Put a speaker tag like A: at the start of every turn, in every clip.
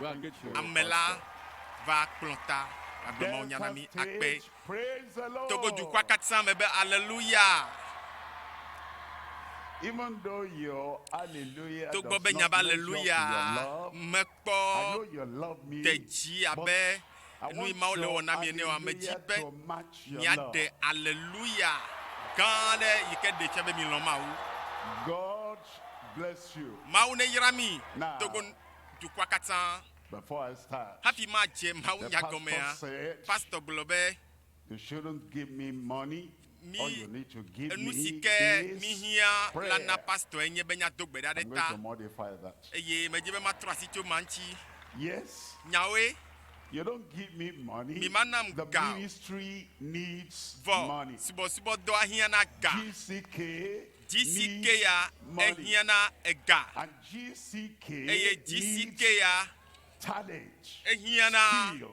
A: Amela va planta. Aglement Yanami Akpe. Togo du kwa 400 mebe Alléluia.
B: Even though your hallelujah
A: Togo
B: does
A: be
B: not
A: nyaba
B: measure up to
A: Alléluia.
B: your love, I
A: Mekpo
B: know you love me,
A: teji
B: but
A: abe.
B: I
A: Nous
B: want
A: imao le
B: your
A: onami ne wa
B: hallelujah
A: mejipe.
B: to match your
A: Nya
B: love.
A: de Alléluia. Gande yike de chebe mi loma ou.
B: God bless you.
A: Maou ne yirami.
B: Now,
A: Togo du kwa 400.
B: before I start,
A: Happy Maje Maou
B: the
A: Yagomea.
B: pastor said,
A: Pastor Globe.
B: you shouldn't give me money. All you need to give me
A: Nous
B: is
A: sike mi hia
B: prayer.
A: la na pastor enye benya dogbeda
B: I'm
A: de
B: going
A: ta.
B: to modify that.
A: Eye mejibe ma trasi cho manchi.
B: Yes,
A: Nyawe
B: you don't give me money.
A: Mi manam
B: The
A: ga.
B: ministry needs
A: vo
B: money.
A: sibo do ahia na ga.
B: GCK
A: GCK
B: needs
A: ya
B: money.
A: ehia na ega.
B: And GCK
A: Eye
B: needs
A: GCK ya
B: talent,
A: ehia na
B: skill.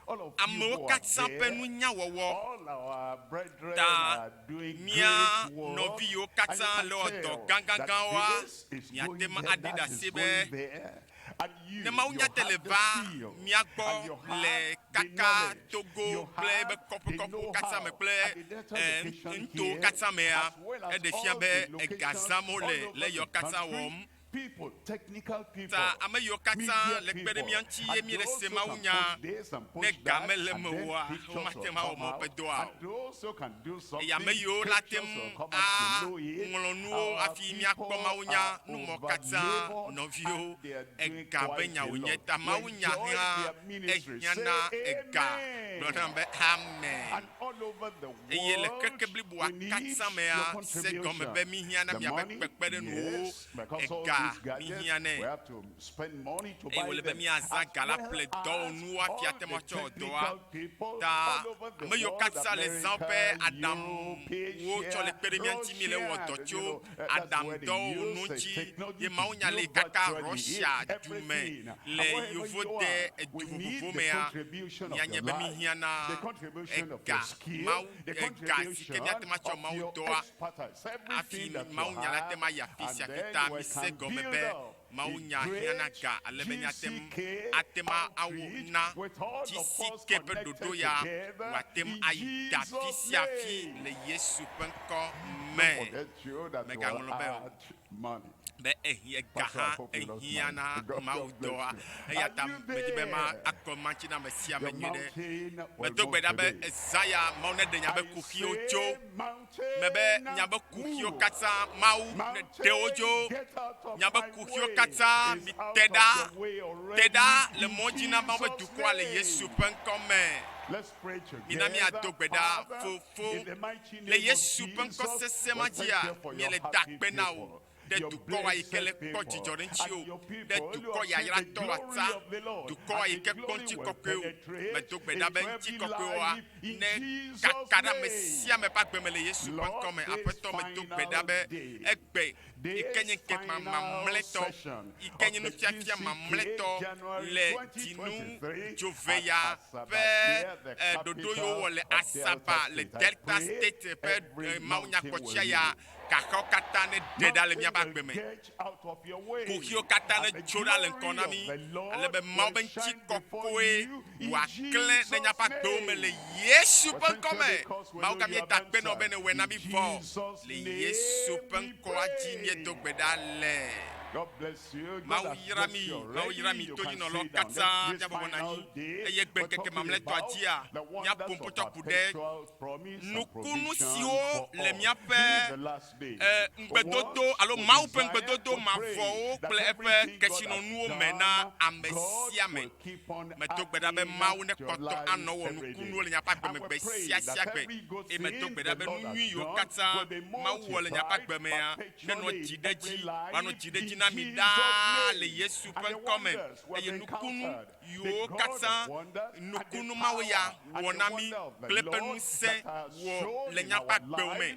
B: All of you who
A: amo
B: are
A: 400
B: there,
A: penu nya wowo.
B: all our brethren
A: Ta
B: are doing
A: mia
B: great work.
A: novi yo
B: And you
A: 400
B: can
A: lo
B: tell
A: do gangan
B: that
A: wa.
B: this is
A: Mia
B: going
A: tema
B: there,
A: adida
B: that is
A: sebe.
B: going there. And you
A: Ne ma
B: you
A: unya
B: have the
A: televa
B: skill,
A: miagbo
B: and you have
A: le
B: the
A: kaka
B: knowledge,
A: togo
B: you
A: ple
B: have
A: be
B: the
A: kopu
B: know-how.
A: kasa me ple
B: And the data location
A: nto
B: here,
A: kasa me a
B: as well as
A: e de
B: all
A: fia be
B: the
A: e
B: locations
A: gazamo
B: all
A: le
B: over
A: le yo
B: the
A: kasa
B: country,
A: wom
B: people, technical people,
A: ta ame yo kasa
B: media
A: le
B: people,
A: kpere mi anchi ye
B: and
A: mi le
B: those
A: se
B: who
A: ma
B: can
A: unya
B: push this and
A: ne
B: push that,
A: gamele
B: and
A: me
B: then
A: wa o
B: pictures
A: ma
B: will
A: te ma o
B: come
A: mo pe
B: out,
A: do
B: and
A: a
B: those who can do something,
A: ya me yo la tem
B: pictures will come
A: a
B: out below it.
A: ngolonu
B: Our
A: afi mi akpo ma
B: people
A: unya
B: are
A: nu mo kasa
B: over-labored,
A: novio
B: and they are
A: e
B: doing
A: gabe
B: quite
A: nya
B: a
A: unya
B: lot.
A: ta ma
B: To
A: unya
B: enjoy
A: ha
B: their
A: e
B: ministry.
A: nyana
B: Say
A: e ga
B: amen.
A: brother be amen.
B: And all over the
A: Eye le
B: world,
A: keke bli bua
B: we need
A: 400 me
B: your
A: a se gome be mi hia na
B: contribution.
A: mi
B: The
A: abe
B: money,
A: kpekpere nu
B: yes, because all
A: ega
B: these
A: mi
B: gadgets,
A: hia ne
B: we have to spend money to
A: e
B: buy
A: wole be
B: them.
A: mi aza
B: As
A: gala
B: well
A: ple do
B: as
A: nu a
B: all
A: fia te
B: the
A: mo cho do
B: technical people
A: ta
B: all over the
A: me yo
B: world,
A: 400 les zampe
B: America,
A: adam
B: Europe,
A: wo cho le kpere mi anti mi le wo
B: Russia,
A: do
B: and,
A: cho
B: that's
A: adam
B: where they
A: do
B: use
A: nu
B: the
A: chi
B: technology
A: ye ma
B: to
A: unya
B: do
A: le kaka
B: virtually
A: Russia du me
B: everything. And
A: le
B: wherever
A: yo
B: you
A: vo
B: are,
A: de
B: we
A: du
B: need
A: vo
B: the
A: me a
B: contribution of
A: nya
B: your
A: nye be mi
B: life,
A: hia na
B: the contribution of your
A: ega
B: skill,
A: ma
B: the
A: ega si
B: contribution
A: ke mi atema cho ma
B: of your
A: do a
B: expertise,
A: afi
B: everything that you
A: mau nyala
B: have,
A: tema ya
B: and
A: fisia
B: then
A: kita
B: we
A: mi se
B: can
A: gome
B: build
A: be
B: up
A: mau
B: a
A: nya hiana
B: great
A: ga alebe nya tem
B: GCK
A: atema awu
B: outreach
A: na
B: with all of us
A: GCK pe
B: connected
A: dodo ya
B: together
A: watem
B: in
A: aida
B: Jesus'
A: fisia fi
B: name.
A: le Yesu penko
B: Don't
A: me
B: forget you that
A: me
B: you
A: ga
B: will
A: ngolo be
B: add money.
A: be ehie
B: Pastor, I
A: gaha
B: hope you don't
A: ehiana
B: mind. God
A: mau
B: bless
A: doa
B: you.
A: ya
B: Are
A: tam
B: you
A: me jibe ma
B: there?
A: akomanchi na mesia
B: The
A: me nyude
B: mountain
A: me
B: will
A: do
B: move
A: gbeda be
B: today.
A: Isaiah mau ne de nya be
B: I
A: kuhio
B: say,
A: cho
B: mountain,
A: mebe nyaba kuhio
B: move.
A: kata mau ne
B: Mountain,
A: de ojo
B: get out of
A: nyaba
B: my
A: kuhio
B: way.
A: kata
B: It's
A: mi
B: out
A: teda
B: of your way already
A: teda le
B: in
A: mojina ba be
B: Jesus'
A: dukwa le Yesu
B: name.
A: penkome
B: Let's pray
A: minami
B: together.
A: adogbeda
B: Father,
A: fofo
B: in the mighty
A: le
B: name of
A: Yesu penko
B: Jesus,
A: sesema
B: we thank
A: jia
B: you for
A: mi
B: your
A: le
B: happy
A: dakpe na o
B: people,
A: de
B: your
A: dukɔ wa yi ke le
B: blessed
A: kpɔ
B: people,
A: dzidzɔ ɖe ŋuti
B: and
A: o
B: your
A: de
B: people who
A: dukɔ
B: have seen
A: yayra
B: the
A: tɔ wa
B: glory
A: ta
B: of the Lord,
A: dukɔ wa yi
B: and
A: ke
B: the
A: kpɔ
B: glory
A: ŋuti
B: will
A: kɔkɔe o
B: penetrate
A: me do gbeda be
B: into
A: ŋuti
B: every
A: kɔkɔe wa
B: life in
A: ne
B: Jesus'
A: kaka ɖe me
B: name.
A: sia me ƒe agbe me le Yesu ƒe
B: Lord,
A: ŋkɔ me
B: this
A: aƒetɔ me do
B: final
A: gbeda be
B: day,
A: egbe yi ke nye
B: this
A: ŋkeke
B: final
A: mamlɛtɔ
B: session
A: yi ke nye
B: of the
A: nufiafia
B: GCK
A: mamlɛtɔ
B: January
A: le
B: 2023
A: dzinu dzoveya
B: at Asaba,
A: ƒe
B: the
A: ɖoɖo
B: capital
A: yiwo wɔ le
B: of
A: Asaba le
B: Delta
A: Delta
B: State.
A: State
B: Every
A: ƒe
B: mountain
A: mawunyakpɔtsia
B: will
A: ya
B: move.
A: kaxawo katã ne de ɖa le míaƒe agbe
B: Mountain
A: me
B: will get out of your way.
A: kuxiwo katã ne
B: And the
A: tso ɖa le ŋkɔ
B: glory
A: na
B: of
A: mi
B: the Lord
A: ale be mawo be
B: will
A: ŋuti
B: shine before
A: kɔkɔe
B: you in
A: wòaklẽ
B: Jesus'
A: ɖe míaƒe agbewo me le
B: name.
A: Yesu
B: We
A: ƒe
B: thank
A: ŋkɔ
B: you
A: me
B: because we
A: mawo
B: know
A: ka
B: you have
A: míeta kpe na wo be
B: answered.
A: ne wɔe na mi
B: In
A: vɔ
B: Jesus'
A: le
B: name
A: Yesu ƒe
B: we
A: ŋkɔa dzi míedo gbe ɖa le.
B: God bless you. God
A: Mawu
B: has
A: yra
B: blessed
A: mi,
B: you
A: Mawu yra
B: already.
A: mi
B: You
A: to
B: can
A: yinɔlɔ
B: sit down.
A: katã
B: This
A: míabɔbɔ na
B: final
A: anyi
B: day,
A: eye
B: we're
A: gbekeke
B: talking
A: mamlɛtɔa
B: about
A: dzia
B: the
A: míaƒo
B: wonders of
A: ŋkɔtɔ ku ɖe
B: perpetual promise and
A: nukunu
B: provision
A: siwo
B: for
A: le
B: all.
A: míaƒe
B: This is the last day.
A: ŋgbedodo alo
B: We
A: Mawu ƒe
B: desire,
A: ŋgbedodo
B: we
A: mavɔwo
B: pray
A: kple
B: that
A: eƒe
B: everything God has
A: kesinɔnuwo me na
B: done,
A: ame
B: God
A: sia me.
B: will keep on
A: Medo gbe ɖa be
B: adding
A: Mawu ne
B: to your
A: kpɔtɔ
B: life
A: anɔ wɔ
B: every
A: nukunuwo
B: day.
A: le míaƒe agbe
B: And
A: me
B: we
A: gbe
B: pray
A: sia
B: that
A: sia gbe.
B: every good
A: Eye medo
B: thing
A: gbe
B: the
A: ɖa be
B: Lord
A: nu
B: has
A: nyui yiwo
B: done
A: katã
B: will be
A: Mawu wɔ le míaƒe agbe me ya ne nɔ dzi ɖe dzi woanɔ dzi ɖe dzi na mi ɖaa le Yesu ƒe ŋkɔ me eye nukunu yiwo katã nukunu Mawu ya wɔ na mi kple eƒe ŋusẽ wɔ le míaƒe agbewo me.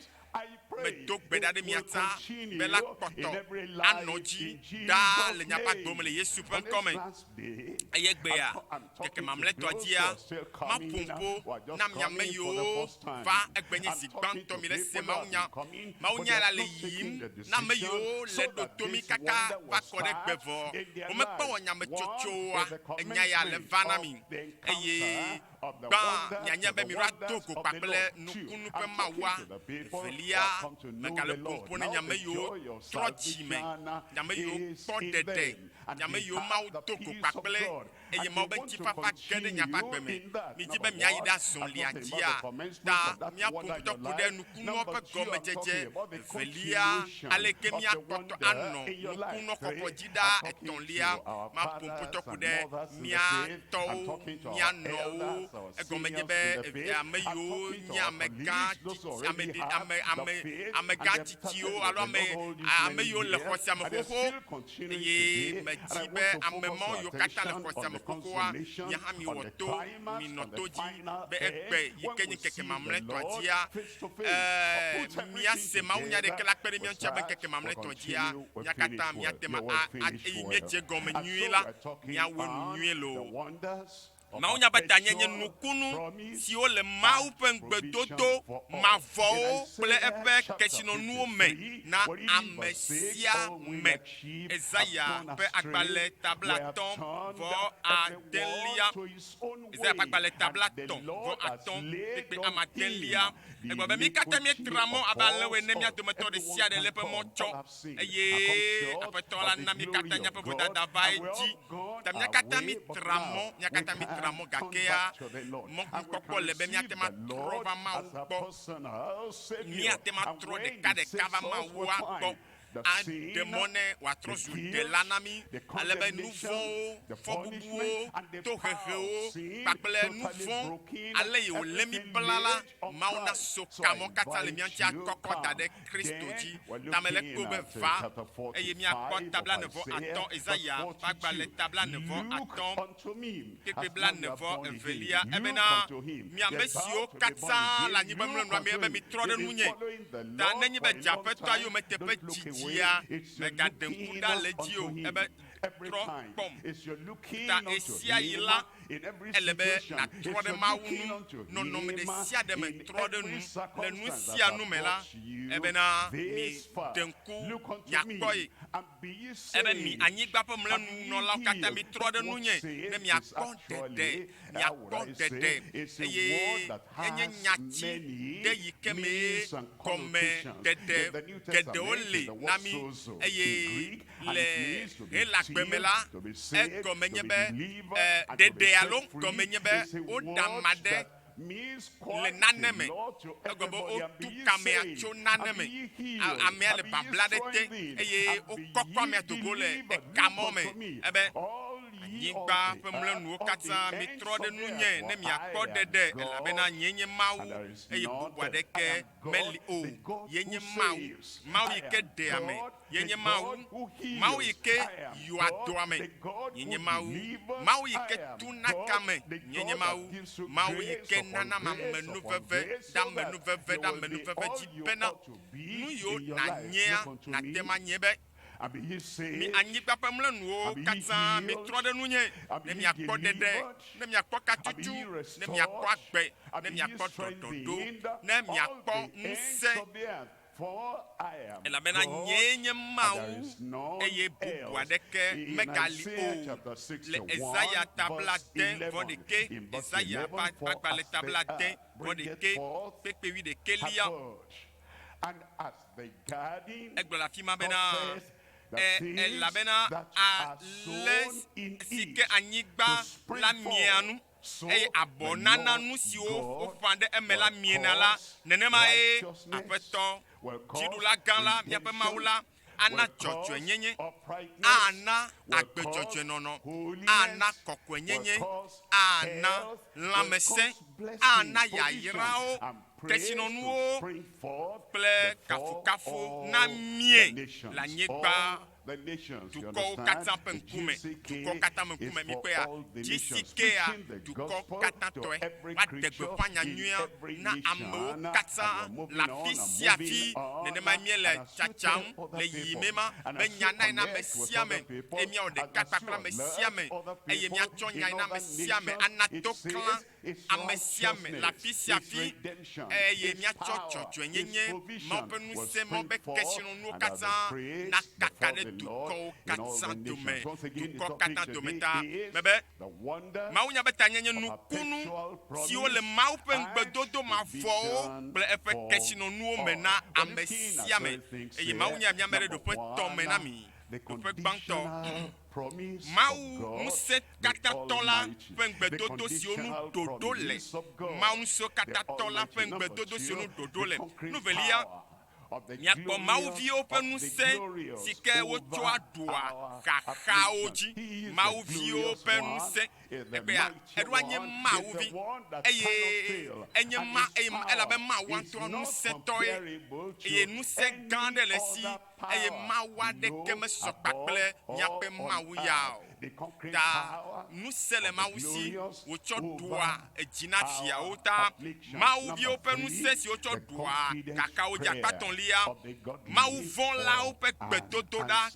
A: medo gbe ɖa ɖe mia
B: will
A: ta
B: continue
A: be la
B: in
A: kpɔtɔ
B: every life
A: anɔ dzi
B: in Jesus'
A: ɖaa le miaƒe
B: name.
A: agbome le Yesu ƒe
B: On this
A: ŋkɔme.
B: last day,
A: Eye gbea
B: I'm
A: keke
B: talking to
A: mamlɛtɔ
B: those who
A: dzia
B: are still coming,
A: maƒompo
B: who are just
A: na miame
B: coming for the
A: yiwo
B: first time.
A: va egbenye
B: I'm
A: zi
B: talking
A: gbãtɔ
B: to
A: mi le se
B: people who have
A: mawunya
B: been coming, but
A: mawunya
B: they
A: la
B: have
A: le
B: not taken the
A: yiyim na ame
B: decision
A: yiwo
B: so
A: le
B: that
A: ɖoto mi
B: this
A: kaka
B: wonder will
A: va kɔ ɖe
B: start
A: gbevɔ
B: in their
A: womekpɔ wɔ
B: lives.
A: nyametsotsoa
B: One is the
A: enya ya le va na mi
B: commencement
A: eye
B: of the
A: gbã
B: wonders
A: mianye
B: of
A: be
B: the
A: mi va
B: wonders
A: do
B: of
A: go
B: the
A: kpakple
B: Lord.
A: nukunu
B: I'm
A: ƒe
B: talking
A: mawua
B: to the people who
A: evelia
B: have come to know
A: megale
B: the Lord.
A: ƒompo ne
B: Now
A: nyame
B: the
A: yiwo
B: joy of
A: trɔ dzime
B: salvation
A: nyame yiwo
B: is
A: kpɔ
B: in
A: ɖeɖe
B: them, and
A: nyame
B: they
A: yiwo
B: have
A: mawo
B: the
A: do go
B: peace of
A: kpakple
B: God,
A: eye
B: and
A: mawo
B: they
A: be
B: want to
A: ŋutifafa ge ɖe miaƒe
B: continue
A: agbe me
B: in that.
A: midi
B: Number
A: be miayi
B: one,
A: ɖe
B: I'm
A: azɔlia
B: talking
A: dzia
B: about the commencement
A: ta
B: of that
A: miaƒo
B: wonder in
A: ŋutɔ
B: your
A: ku ɖe
B: life.
A: nukunuwo
B: Number
A: ƒe
B: two, I'm
A: gɔmedzedze
B: talking about the
A: evelia
B: continuation
A: aleke
B: of the
A: miakpɔtɔ
B: wonder
A: anɔ
B: in your life.
A: nukunu
B: Three,
A: kɔkɔdzi
B: I'm
A: ɖa
B: talking
A: etɔ̃lia
B: to our
A: maƒompo
B: fathers
A: tɔ ku
B: and
A: ɖe
B: mothers in the faith. I'm
A: miatɔwo
B: talking to our
A: mianɔwo
B: elders, our
A: egɔme nye
B: seniors
A: be
B: in the faith.
A: ame
B: I'm
A: yiwo
B: talking to
A: nye
B: our
A: amegã
B: colleagues, those who
A: ame
B: already
A: ɖe-
B: have
A: ame
B: the faith,
A: ame
B: and
A: amegã
B: they've started
A: titiwo
B: with
A: alo
B: the Lord all these
A: ame
B: many
A: yiwo le
B: years,
A: xɔsiame
B: and they're
A: xoxo
B: still continuing
A: eye
B: today. And I
A: medzi be
B: want to
A: ame
B: focus
A: mawo
B: our
A: yiwo katã le
B: attention on
A: xɔsiame
B: the
A: xoxoa
B: consummation,
A: miaha mi
B: on
A: wɔ
B: the
A: to
B: climax,
A: mi
B: on
A: nɔ
B: the
A: to dzi
B: final
A: be
B: end,
A: egbe yi
B: when
A: ke
B: we
A: nye keke
B: see the
A: mamlɛtɔ
B: Lord
A: dzia
B: face to face. Put everything
A: míase mawunya ɖeke la kpe ɖe
B: together.
A: mía ŋuti abe
B: We'll
A: keke mamlɛtɔ
B: start,
A: dzia
B: we'll
A: mía
B: finish
A: katã
B: well.
A: míatema
B: Your word finish
A: eye
B: well.
A: míedze gɔme
B: And
A: nyuie
B: so
A: la
B: we're talking
A: míawo nu
B: on
A: nyuie
B: the
A: lo
B: wonders of
A: mawunya be ta nye
B: perpetual
A: nukunu
B: promise
A: siwo le mawu ƒe ŋugbedodo mavɔwo kple eƒe kesinɔnuwo me na ame sia me Ezaya ƒe agbalẽ tablatɔ vɔ adelia Ezaya ƒe agbalẽ tablatɔ vɔ atɔ kpekpe amadelia egbe be mí katã míetra mɔ abe alẽwoe ne mía dometɔ ɖe sia ɖe le eƒe mɔ tsɔ eye aƒetɔ la na mí katã míaƒe vodada va edzi ta mía katã mítra mɔ mía katã mítra mɔ gakea mɔkpɔkpɔ le be míatema trɔ va Mawu gbɔ míatema trɔ ɖeka ɖeka va Mawua gbɔ aɖe mɔ ne wòatrɔ zu ɖela na mí alebe nu vɔ̃wo fɔbubuwo tohehewo kpakple nu vɔ̃ ale yi wòlé mí bla la Mawu na so kamɔ katã le mía ŋuti akɔkɔ da ɖe Kristo dzi tame le kpo be va eye míakpɔ tablanevɔ atɔ Ezaya ƒe agbalẽ tablanevɔ atɔ kpekpe blanevɔ evelia ebena miame siwo katã le anyigba mlɔnua mi ebe mi trɔ ɖe nunye ta nenye be dzeaƒetɔa yome teƒe dzidzia megade ŋku ɖa le dzi o ebe trɔ kpɔm ta esia yi la ele be natrɔ ɖe Mawu nu nɔnɔme ɖe sia ɖe me trɔ ɖe nu le nu sia nu me la ebena mi de ŋku miakpɔe ebe mi anyigba ƒe mlɔenunɔlawo katã mi trɔ ɖe nunye ne miakpɔ ɖeɖe eye enye nyatsi ɖe yi ke me gɔme ɖeɖe geɖewo le na mi eye le hela gbeme la egɔme nye be ɖeɖe alo gɔme nye be woɖa ama ɖe le nane me egɔme be wotu kamea tso nane me amea le babla ɖe te eye wokɔkɔ amea dogo le ekamɔ me ebe anyigba ƒe mlɔenuwo katã mitrɔ ɖe nunye ne miakpɔ ɖeɖe elabena nye nye Mawu eye bubu aɖeke meli o yenye Mawu yi ke ɖe ame yenye Mawu yi ke yɔa do ame yenye Mawu yi ke tuna kame yenye Mawu yi ke nana amenuveve ɖe amenuveve ɖe amenuveve dzi bena nu yiwo nanyea natema nye be mi anyigba ƒe mlɔenuwo katã mitrɔ ɖe nunye ne miakpɔ ɖeɖe ne miakpɔ katutu ne miakpɔ agbe ne miakpɔ ɖɔɖɔɖo ne miakpɔ ŋusẽ elabena nyee nye Mawu eye bubu aɖeke megali o le Ezaya tabla 10:1 Ezaya ƒe agbalẽ tabla 10:1 kpekpe 11 egblɔ le afi ma bena elabena ale si ke anyigba la mia nu eye abɔnana nu siwo woƒã ɖe eme la miena la nenema ye aƒetɔ dziɖula gã la míaƒe Mawu la ana dzɔdzɔenyenye ana agbedzɔdzɔenɔnɔ ana kɔkɔenyenye ana lãmesẽ ana yayrawo kesinɔnuwo kple kafukafu na mie le anyigba
B: the nations, you
A: Dukɔwo
B: understand?
A: katã ƒe
B: The
A: ŋkume,
B: GCK
A: dukɔ katã ƒe
B: is
A: ŋkume mi
B: for
A: kpea,
B: all the nations,
A: GCK
B: preaching the
A: dukɔ
B: gospel
A: katã
B: to
A: tɔe,
B: every
A: va de
B: creature
A: gbeƒã
B: in
A: nyanyuia
B: every
A: na amewo
B: nation.
A: katã
B: And we're moving
A: le
B: on
A: afi
B: and
A: sia
B: moving
A: afi,
B: on,
A: nenema mie le
B: and as you
A: tsatsam
B: tell other
A: le
B: people,
A: yiyime ma,
B: and
A: be
B: as you
A: nya na yina ame
B: connect with
A: sia
B: other
A: me,
B: people,
A: emiawo
B: and
A: ɖeka
B: as you
A: kpakple ame
B: alert
A: sia me,
B: other
A: eye
B: people
A: miatsɔ nya
B: in
A: yina ame
B: other
A: sia me,
B: nations,
A: ana
B: it
A: to
B: says
A: klã
B: it's
A: ame sia me le afi sia
B: righteousness,
A: afi,
B: it's redemption,
A: eye
B: it's
A: miatsɔ
B: power,
A: dzɔdzɔenyenye,
B: it's provision
A: Mawu ƒe
B: will
A: ŋusẽ, Mawu
B: spring
A: ƒe
B: forth,
A: kesinɔnuwo
B: and as they
A: katã
B: praise
A: na kaka
B: before
A: ɖe
B: the Lord
A: dukɔwo
B: in all the
A: katã dome,
B: nations. Once again, the
A: dukɔ
B: topic
A: katã dome
B: today
A: ta,
B: is
A: mebe
B: the wonder
A: Mawu nya be ta nye
B: of
A: nukunu
B: perpetual
A: siwo le
B: promise
A: Mawu ƒe
B: and
A: ŋgbedodo mavɔwo
B: provision
A: kple eƒe
B: for
A: kesinɔnuwo me
B: all.
A: na
B: We're
A: ame
B: looking at
A: sia me,
B: certain things
A: eye
B: here.
A: Mawu nya miame ɖe
B: Number
A: ɖoƒe tɔ me na mi.
B: the
A: Ɖoƒe gbãtɔ,
B: conditional promise
A: Mawu
B: of God,
A: ŋusẽ
B: the
A: katãtɔ la
B: Almighty.
A: ƒe ŋgbedodo
B: The
A: siwo
B: conditional
A: nuɖoɖo le,
B: promise of God,
A: Mawu ŋusẽ
B: the
A: katãtɔ la ƒe
B: Almighty. Number
A: ŋgbedodo siwo
B: two,
A: nuɖoɖo
B: the
A: le.
B: concrete
A: Nuvelia,
B: power of the
A: miakpɔ Mawuviwo ƒe ŋusẽ si ke wotsɔ aɖua xaxawo dzi, Mawuviwo ƒe ŋusẽ, ekpea eɖo anye Mawuvi, eye enye elabe Mawu ŋutɔ ŋusẽtɔe, eye ŋusẽ gã aɖe le esi, eye Mawu aɖeke mesɔ kpakple míaƒe Mawu ya o. Ta ŋusẽ le Mawu si wotsɔ ɖua edzi na fiawo ta, Mawuviwo ƒe ŋusẽ si wotsɔ ɖua kakawo dzi akpatɔlia, Mawuvɔ̃lawo ƒe gbedodoɖa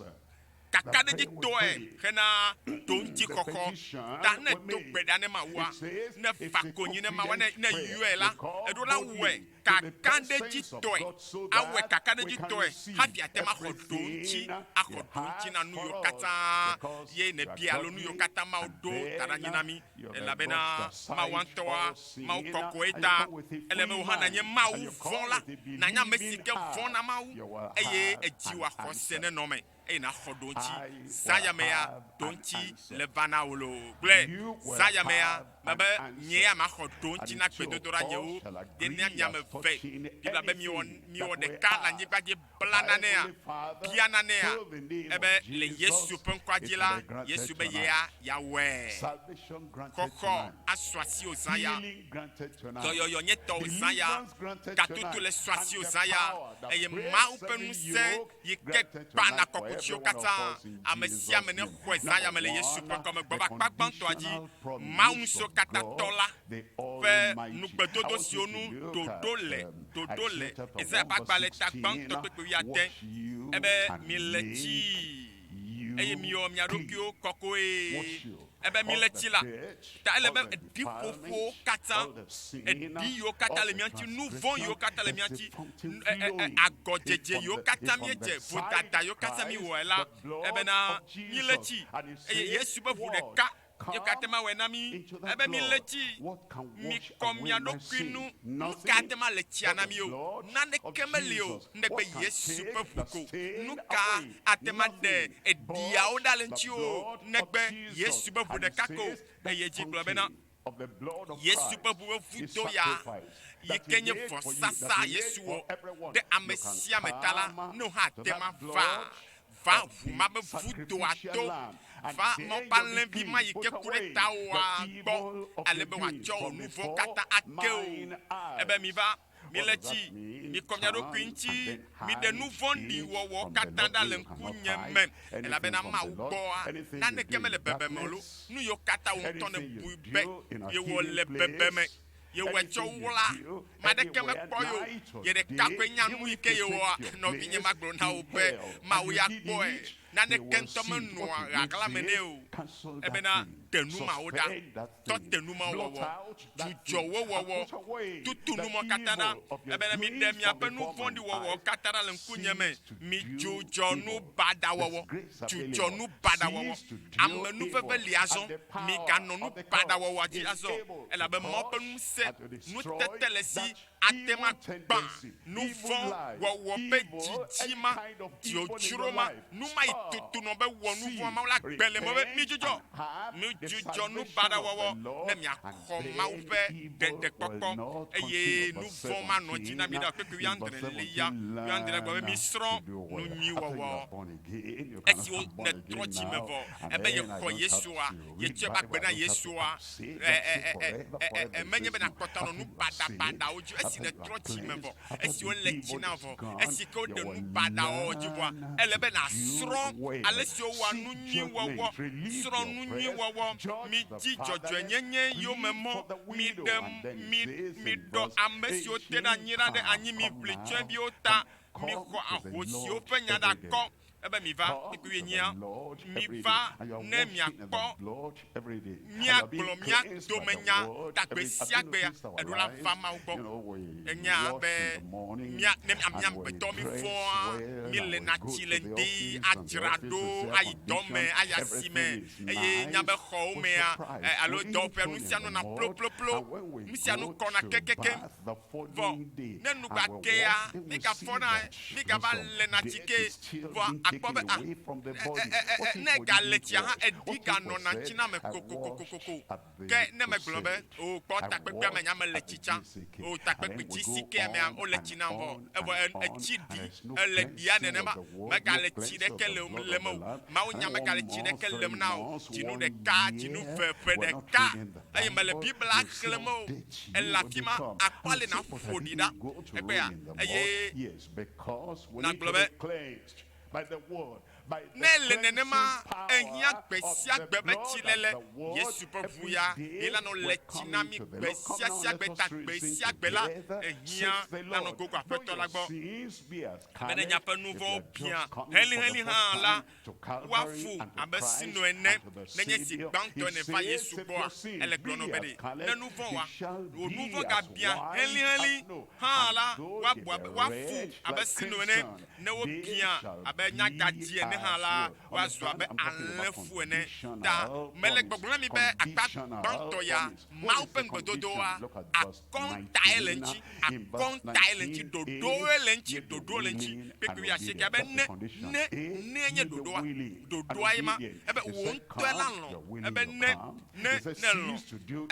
A: kakaɖedzitɔe hena to ŋutikɔkɔ, ta ne do gbe ɖa ne Mawua, ne fa konyi ne Mawua, ne yɔe la, eɖo la wɔe kakaɖedzitɔe, awɔe kakaɖedzitɔe hafi ate ma xɔ do ŋuti na nu yiwo katã ye ne bia alo nu yiwo katã Mawu do ta ɖe anyi na mi, elabena Mawu ŋutɔa, Mawu kɔkɔe ta, ele be wò hã nànye Mawu vɔ̃la, nànye ame si ke vɔ̃na Mawu, eye edziwò axɔse ne nɔ me, eye naxɔ do ŋuti. Zayamea do ŋuti le va na wò loo. Gblẽ Zayamea mebe nye ya maxɔ do ŋuti na gbedodoɖa nyewo, de ne miame ve, Biblia be miwɔ ɖeka le anyigba dzi bla nanea, bia nanea, ebe le Yesu ƒe ŋkɔa dzi la, Yesu be yawɔe. Kɔkɔ asɔ asi wò zã ya, dɔyɔyɔ nye tɔwò zã ya, gatutu le sɔ asi wò zã ya, eye Mawu ƒe ŋusẽ yi ke gbana kɔkutsiwo katã, ame sia ame ne xɔe zã ya me le Yesu ƒe ŋkɔ me gbɔ va akpa gbãtɔa dzi, Mawu ŋusẽ katã tɔ la ƒe nugbedodo siwo nu ɖoɖo le, Ezaya ƒe agbalẽ ta gbãtɔ kpekpe 10, ebe mi le tsi, eye mi wɔ mia ɖokuiwo kɔkɔe, ebe mi le tsi la, ta ele be ɖiƒoƒowo katã, eɖi yiwo katã le mia ŋuti, nu vɔ̃ yiwo katã le mia ŋuti, agɔdzedze yiwo katã miedze, vodada yiwo katã mi wɔe la, ebena mi le tsi, eye Yesu be ʋu ɖeka ye katã ma wɔe na mi, ebe mi le tsi, mi kɔ mia ɖokui nu katã ma le tsia na mi o, naneke meli o, negbe Yesu ƒe ʋu ko, nu ka ate ma ɖe eɖiawo ɖa le ŋuti o, negbe Yesu ƒe ʋu ɖeka ko, eye dzi gblɔ bena Yesu ƒe ʋu ƒe vudo ya, yi ke nye vɔsasa Yesu wɔ ɖe ame sia ame ta la, ne wo hã ate ma va ʋu ma be vudoa to, va mɔƒe alẽvi ma yi ke ku ɖe tawòa gbɔ, ale be wòatsɔ wò nu vɔ̃ katã ake o, ebe mi va, mi le tsi, mi kɔ mia ɖokui ŋuti, mi ɖe nu vɔ̃ɖi wɔwɔ katã ɖa le ŋkunye me, elabena Mawu gbɔa, naneke mele bebe me lo, nu yiwo katã wò ŋutɔ ne bui be yewɔ le bebe me, yewɔe tsɔ wla, maɖeke mekpɔ yo, ye ɖeka koe nya nu yi ke yewɔa, nɔvinye magblɔ na wo be Mawu ya kpɔe, naneke ŋutɔ menɔa ɣaɣla me nɛ o, ebena te nu mawo ɖa, tɔ te nu ma wɔwɔ, dzudzɔwo wɔwɔ, tutu nu mɔ katã ɖa, ebena mi ɖe miaƒe nu vɔ̃ɖi wɔwɔ katã ɖa le ŋkunye me, mi dzudzɔ nu baɖa wɔwɔ, dzudzɔ nu baɖa wɔwɔ, ame nu veve li azɔ, mi ganɔ nu baɖa wɔwɔ dzi azɔ, elabe Mawu ƒe ŋusẽ, nutete le si, ate ma gbã nu vɔ̃ wɔwɔ ƒe dzidzima, dzodzro ma, nu ma yi tutu nɔ be wɔ nu vɔ̃ Mawu la gbe le me be mi mijujo mijujo nu bada wowo na mi akoma upe de kokko eye nu voma no jina mi da pepe yandre leya yandre gbo mi sro nu nyi wowo esi o ne trochi mevo ebe ye ko Yesua ye cheba gbe na Yesua menye be na kota no nu bada oju esi ne trochi mevo esi o le china vo esi ko de nu bada oju vo elebe na sro alesi o wa nu nyi wowo sro nu nyi wowo mi ji jojo enyenye yo memo mi do amesi o te da nyira de anyi mi plichwe bi o ta mi ko ahosi o penya da ko ebe mi va ikuyenyia mi va ne mi akpo mi agblo mi adomenya takbesia gbe edula va ma ugbo enya be mi ne amia beto mi fo mi le na chile di ajrado aidome ayasime eye nya be kho me alo do pe nu sia no na plo mi sia no kona kekeke vo ne nu ba ke ya mi ka fona mi ka ba le na chike vo akpobe ne galetia ha ediga no na china me kokokokoko ke ne me globe o pota pepe me nya me lechicha o takpepe chisike me o lechina vo evo echidi ele dia ne ma me galechi de kele lemo ma o nya me galechi de kele na o tinu de ka tinu fe de ka ayi me le bibla klemo ela tima akwale na fodida ebe ya ayi na globe
B: by the word, by the
A: nenema ehia gbesia gbebe chilele Yesu pevuya ila no lechina mi gbesia sia gbeta gbesia gbela ehia na no gogo afeto lagbo mene nya pe nouveau bien heli ha la wafu abesino ene nenye si gbanto ne va Yesu bo ele glono bede ne nouveau wa o nouveau ga bien heli ha la wafu abesino ene ne wo bien abenya gadie ne hala wazu abe alefu ene da mele gbogbo mi be akpa banto ya maupen gbododoa akonta elenchi dodo elenchi peku ya sheke abe ne nye dodoa ima ebe wonto elanlo ebe ne lo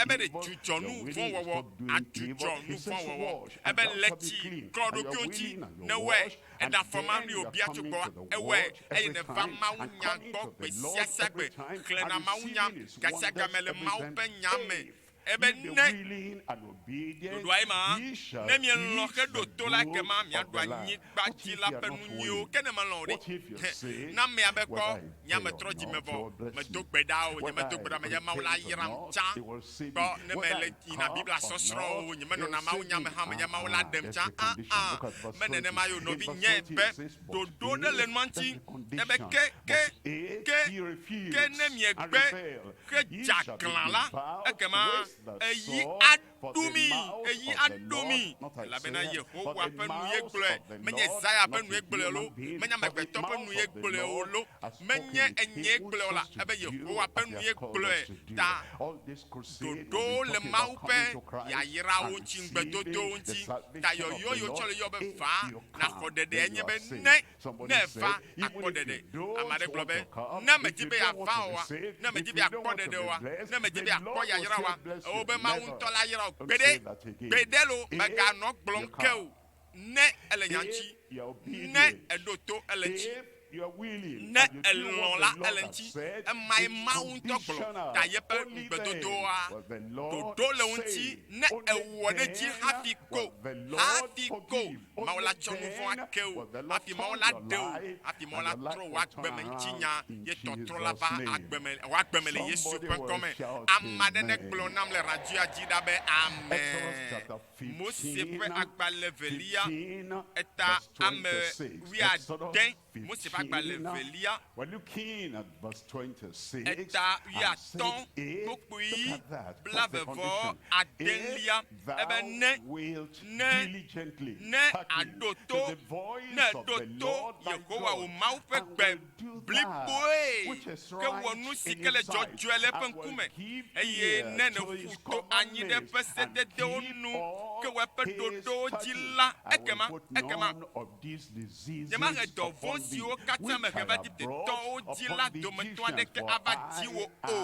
A: ebe de chuchonu fon wowo achuchonu fon wowo ebe lechi krodo kyochi ne we eda forma ni obi achugbo ewe eyine va maunya gbo pesia sagbe klena maunya gasaga mele maupe nyame ebe ne do aima ne mi lo ke do to la ke ma mi ado anyi gba ti la penu nyi o ke ne ma lo ri na me abe ko nya me troji me vo me do gbeda o nya me do gbeda me ya ma la yiram cha ko ne me le ina bibla sosro o nya me no na ma nya me ha me ya ma la dem cha me ne ma yo no bi nye be do de le manti ebe ke ne mi egbe ke jaklan la e ke ma eyi adumi la bena Yehowa penu ye gble menye Isaiah penu ye gble lo menya megbeto penu ye gble o lo menye enye gble la ebe Yehowa penu ye gble ta dodo le maupe ya yira o nchi ngbedodo nchi ta yo chole yo be fa na kodede enye be ne fa akodede amade globe na mejibe ya fa wa na mejibe ya kodede wa na mejibe ya ko ya yira wa o be mauntola yira gbede lo mega no gblonke ne elenyanchi ne edoto elenchi ne elonla elenchi mai maunto glo ta yepe gbedodoa dodo le unti ne ewode ji hafiko maula chonu fon akeu afi maula deu afi maula tro wa gbeme nchinya ye totro la ba agbeme wa gbeme le Yesu pe come amade ne glo nam le radio ajida be amen Mose pe agba levelia eta ame wi aden Mose pe agba levelia
B: we're looking at verse 26
A: eta ya ton pokui blavevo adelia ebe ne adoto Yehowa o maupe gbe bliboe ke wonu sikele jojo ele penkume eye ne futo anyi de pesete de onu ke wepe dodo jila ekema yema redo vonsi o katã me heva di tɔwo dzi la dometɔ aɖeke ava dzi wo o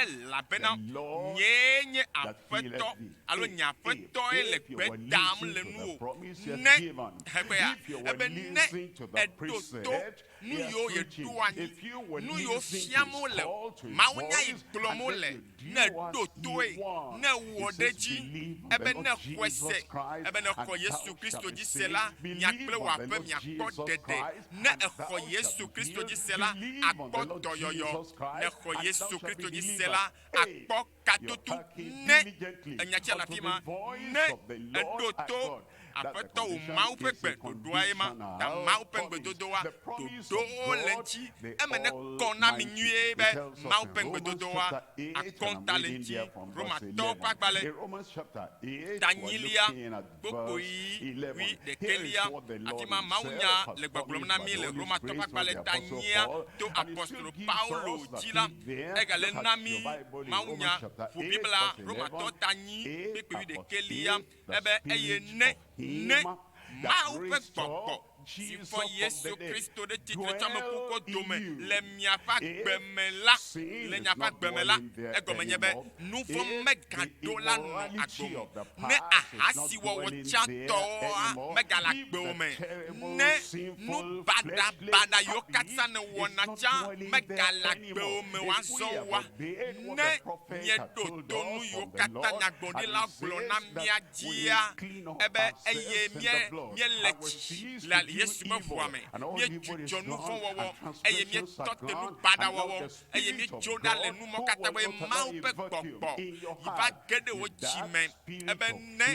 A: elabena nyee nye aƒetɔ alo nye aƒetɔe le gbe dam le nuwo ne hekpea ebe ne eɖo to nu yiwo yeɖo anyi nu yiwo fiam wole Mawu nya yi gblɔm wole ne ɖo toe ne wɔ ɖe dzi ebe ne xɔe se ebe ne xɔ Yesu Kristo dzi se la miakple wò aƒe miakpɔ ɖeɖe ne exɔ Yesu Kristo dzi se la akpɔ dɔyɔyɔ ne xɔ Yesu Kristo dzi se la akpɔ katoto ne enyatsi le afi ma ne eɖo to aƒetɔ wò Mawu ƒe gbe ɖoɖoa ye ma ta Mawu ƒe gbedodoa ɖoɖowo le ŋtsi eme ne kɔ na mi nyuie be Mawu ƒe gbedodoa akɔnta le ŋtsi Romatɔwo ƒe agbalẽ tanyilia gbogboyi wi ɖekelia afi ma mawunya le gbɔgblɔm na mi le Romatɔwo ƒe agbalẽ tanyia to apostolo Paulo dzi la egale na mi mawunya ƒo Bibla Romatɔwo tanyi kpekpe wi ɖekelia ebe eye ne Mawu ƒe gbɔgbɔ si fɔ Yesu Kristo ɖe tsitre tso amekuku dome le miaƒe agbeme la le miaƒe agbeme la egɔme nye be nu vɔ̃ megaɖo la nɔ agbome ne ahasiwɔwɔ tsãtɔwoa megale agbewò me ne nu baɖabaɖa yiwo katã ne wɔna tsã megale agbewò me woazɔ wa ne mieɖo to nu yiwo katã nyagblɔɖila gblɔ na mia dzia ebe eye miele tsi le Yesu ƒe ʋua me míedzudzɔ nu vɔ̃ wɔwɔ eye míetɔ te nu baɖa wɔwɔ eye míedzo ɖa le nu mɔ katã be Mawu ƒe gbɔgbɔ yiva ge ɖe wo dzi me ebe ne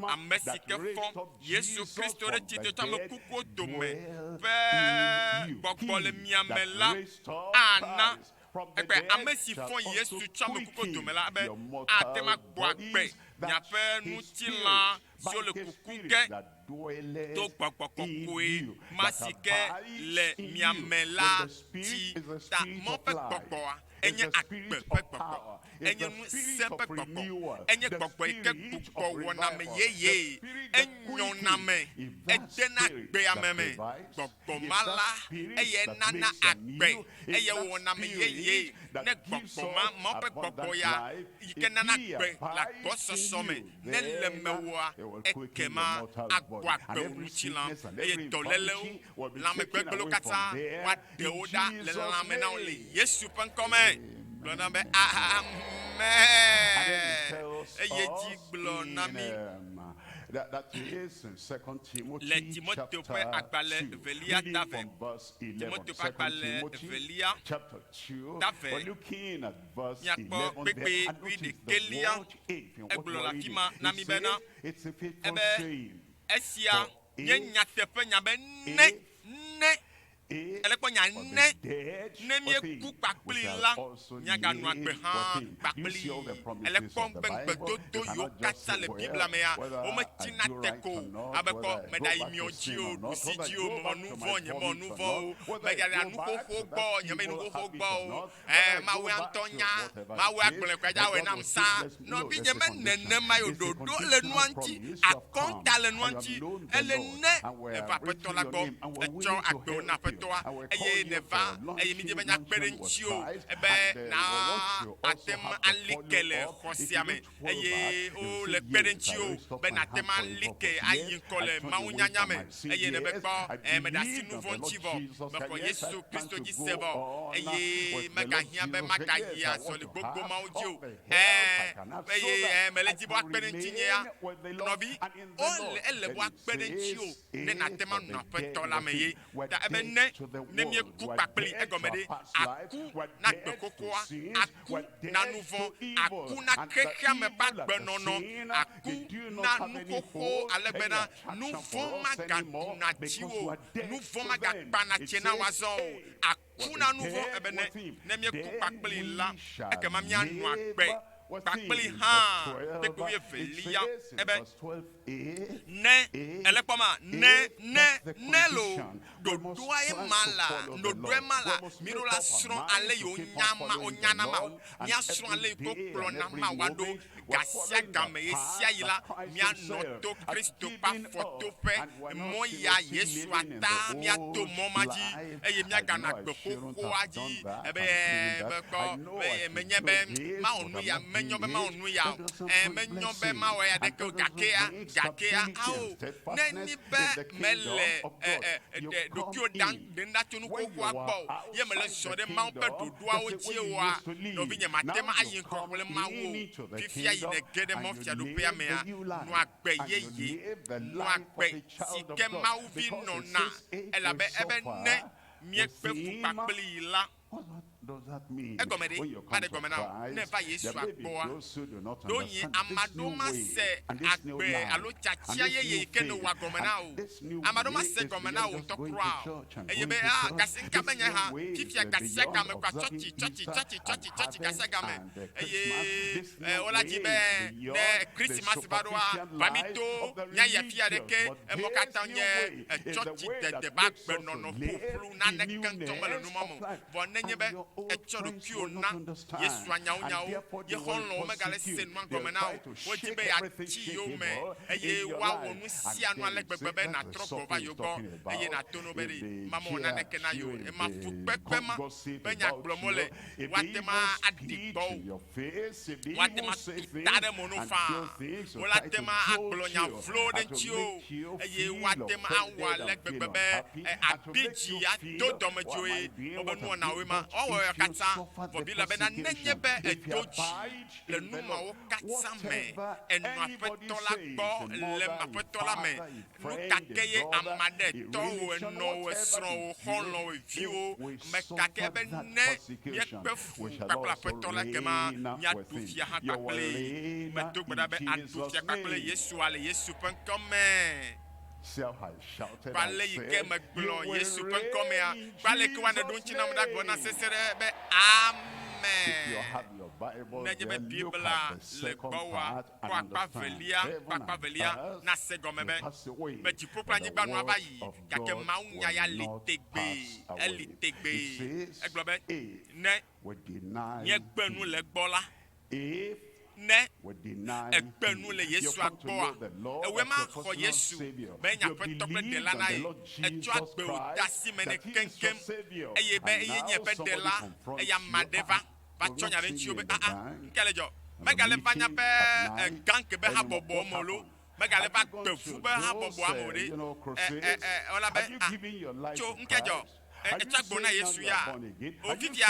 A: ame si ke fɔ Yesu Kristo ɖe tsitre tso ame kukuwo dome ƒe gbɔgbɔ le mia me la ana egbe ame si fɔ Yesu tso ame kukuwo dome la be ate ma gbɔ agbe miaƒe ŋutilã siwo le kuku ge to gbɔgbɔ kɔkɔe ma si ke le miame la ti ta mɔ ƒe gbɔgbɔa enye agbe ƒe gbɔgbɔ enye ŋusẽ ƒe gbɔgbɔ enye gbɔgbɔ yi ke gbugbɔ wɔna me yeye enyɔna me edena gbeame me gbɔgbɔ ma la eye nana agbe eye wɔna me yeye ne gbɔgbɔ ma mɔ ƒe gbɔgbɔ ya yi ke nana agbe le agbɔsɔsɔ me ne le mewoa ekema agbɔ agbe wo ŋutilã eye dɔlélewo lãmegbegbewo katã woaɖewo ɖa le lãme na wo le Yesu ƒe ŋkɔ me gblɔ na be amen eye dzi gblɔ na mi le Timoteo ƒe agbalẽ evelia dave Timoteo ƒe agbalẽ evelia dave miakpɔ kpekpe wi ɖekelia egblɔ le afi ma na mi bena ebe esia nye nyateƒe nya be ne ele kpɔ nya ne mieku kpakpli la miaganɔ agbe hã kpakpli ele kpɔ be gbedodo yiwo katã le Biblia mea wometina te ko abe kpɔ meɖa yi miɔ dzi o ɖusi dzi o mewɔ nu vɔ̃ nye mewɔ nu vɔ̃ o megaɖa nuxoxo gbɔ nye me nuxoxo gbɔ o Mawu ŋutɔ nya Mawu agblɔe kɔe dza wɔe nam sa nɔvi nye me nenema yo ɖoɖo le nua ŋuti akɔnta le nua ŋuti ele ne eva aƒetɔ la gbɔ etsɔ agbewo na aƒetɔ eye neva eye mi de be nya kpe ɖe ŋuti o ebe na atem alike le xɔ sia me eye o le kpe ɖe ŋuti o be na atem alike ayi ŋkɔ le mawunyanya me eye ne be kpɔ meɖe asi nu vɔ̃ ŋuti vɔ mexɔ Yesu Kristo dzi se vɔ eye megahiã be magayi azɔli gbogbo mawo dzi o eye mele dzi be woakpe ɖe ŋuti nye ya nɔvi ele be woakpe ɖe ŋuti o ne natem anɔ aƒetɔ la me ye ta ebe ne mieku kpakpli egɔme ɖe aku na gbekokoa aku na nu vɔ̃ aku na xexea me ƒe agbenɔnɔ aku na nuxoxo ale bena nu vɔ̃ magaɖuna dziwo nu vɔ̃ magakpana tsie na woazɔ o aku na nu vɔ̃ ebe ne mieku kpakpli la ekema mianɔ agbe kpakpli hã kpekpe wi evelia ebe ne elekpoma ne lo dodoa emala dodoa emala miro la sron ale yo onyana ma mia sron ale ko klona ma wado gasia game yesia yila mia noto Kristo pa foto fe moya Yesu ata mia to momaji eye mia gana gboko aji ebe ko menye be ma onu ya menyo be ma onu ya menyo be ma wa ya de ko gakea ao neni be mele dokio dan de natunu ko kwa gbo ye mele so de ma pe dodoa o tie wa no bi nya matema ayin ko wole ma wo fifia yi ne gede mo fia do pe amea no agbe yeye no agbe sike ma uvi no na elabe ebe ne mie pe fu papli la.
B: Does that mean
A: when
B: you come to Christ, there may be those who do not understand this new way and this new life and this new faith and this new way is beyond just going to church and going to church. This new way is beyond observing Easter and harvest and Christmas. This new way is beyond the superficial life of the religion. But this new way is the way that makes us to live in newness of life.
A: Echorokio na Yesu anyaunyau ye honlo megale senu angomena wojibe ya chiyome eye wa wonu sia no alegbegbe na trokova yogo eye na tono beri mama na nekena yo e ma fu pepema benya glomole watema adigbo watema tare monofa watema aglonya flo de chio eye watema awa legbegbe abiji ya dodomejoe obonu na wema owo kata for bila bena nenyebe edoji le numa o kata me enu afetola gbo le afetola me nukakeye amade to eno esron o honlo evio me kakebe ne yekpe fu papla afetola kema nya dufia ha paple me to gbedabe adufia paple Yesu penkome Pale yike megblon Yesu penkomea pale kwa ne don china mda gona sesere be amen Nejebe Bibla le bawa kwa velia na segomebe me jipopla nyi gba no abayi kake maunya ya litegbe eglobe ne nye gbenu le gbola ne ekpenu le Yesu agboa ewe ma ko Yesu benya petople de la na etu agbe odasi mene kenkem eye be eye nye pe de la eya madeva ba chonya be nchi obe nkelejo megale panya pe gank be ha bobo molo megale ba gbefu be ha bobo amore ola be cho nkejo etu agbo na Yesu ya ofifia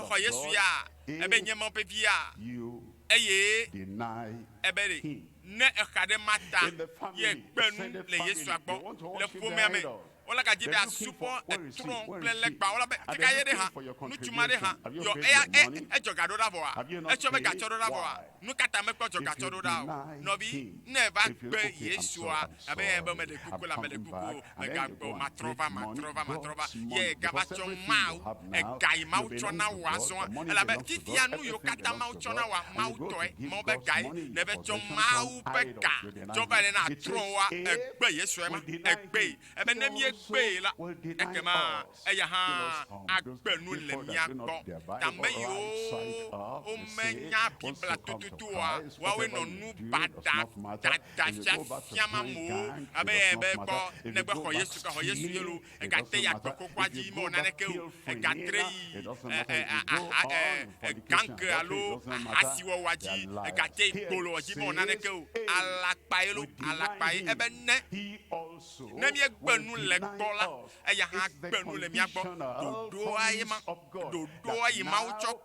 A: ho Yesu ya ebe nye mo pe via eye ebere ne ekade mata ye gbenu le Yesu agbo le fomeme ola ka jibe asupo etron plele gba ola be tika yede ha nu tumare ha yo ejogado da boa echobe ga chodo da boa nu kata me ko joga chodo da no bi never gbe Yesu a abe ebe me de kuku la me de kuku me ga gbo matrova ye gabacho mau e gai mau chona wa so ela be tifia nu yo kata mau chona wa mau to mo be gai ne be cho mau be ga jo ba na tron wa egbe Yesu e ma egbe ebe ne mi egbe la ekema eya ha agbenu le mi agbo tambe yo o menya Bibla tututu wa we no nu bada fiama mo abe ebe ko ne gbe ko Yesu ka ho Yesu yelu e ga te ya koko kwaji mo na neke e ga trei ganke alo asiwo waji e ga te polo waji mo na neke alakpa ebe ne mi egbenu le gbola eya ha gbenu le mi agbo dodo ayi ma ucho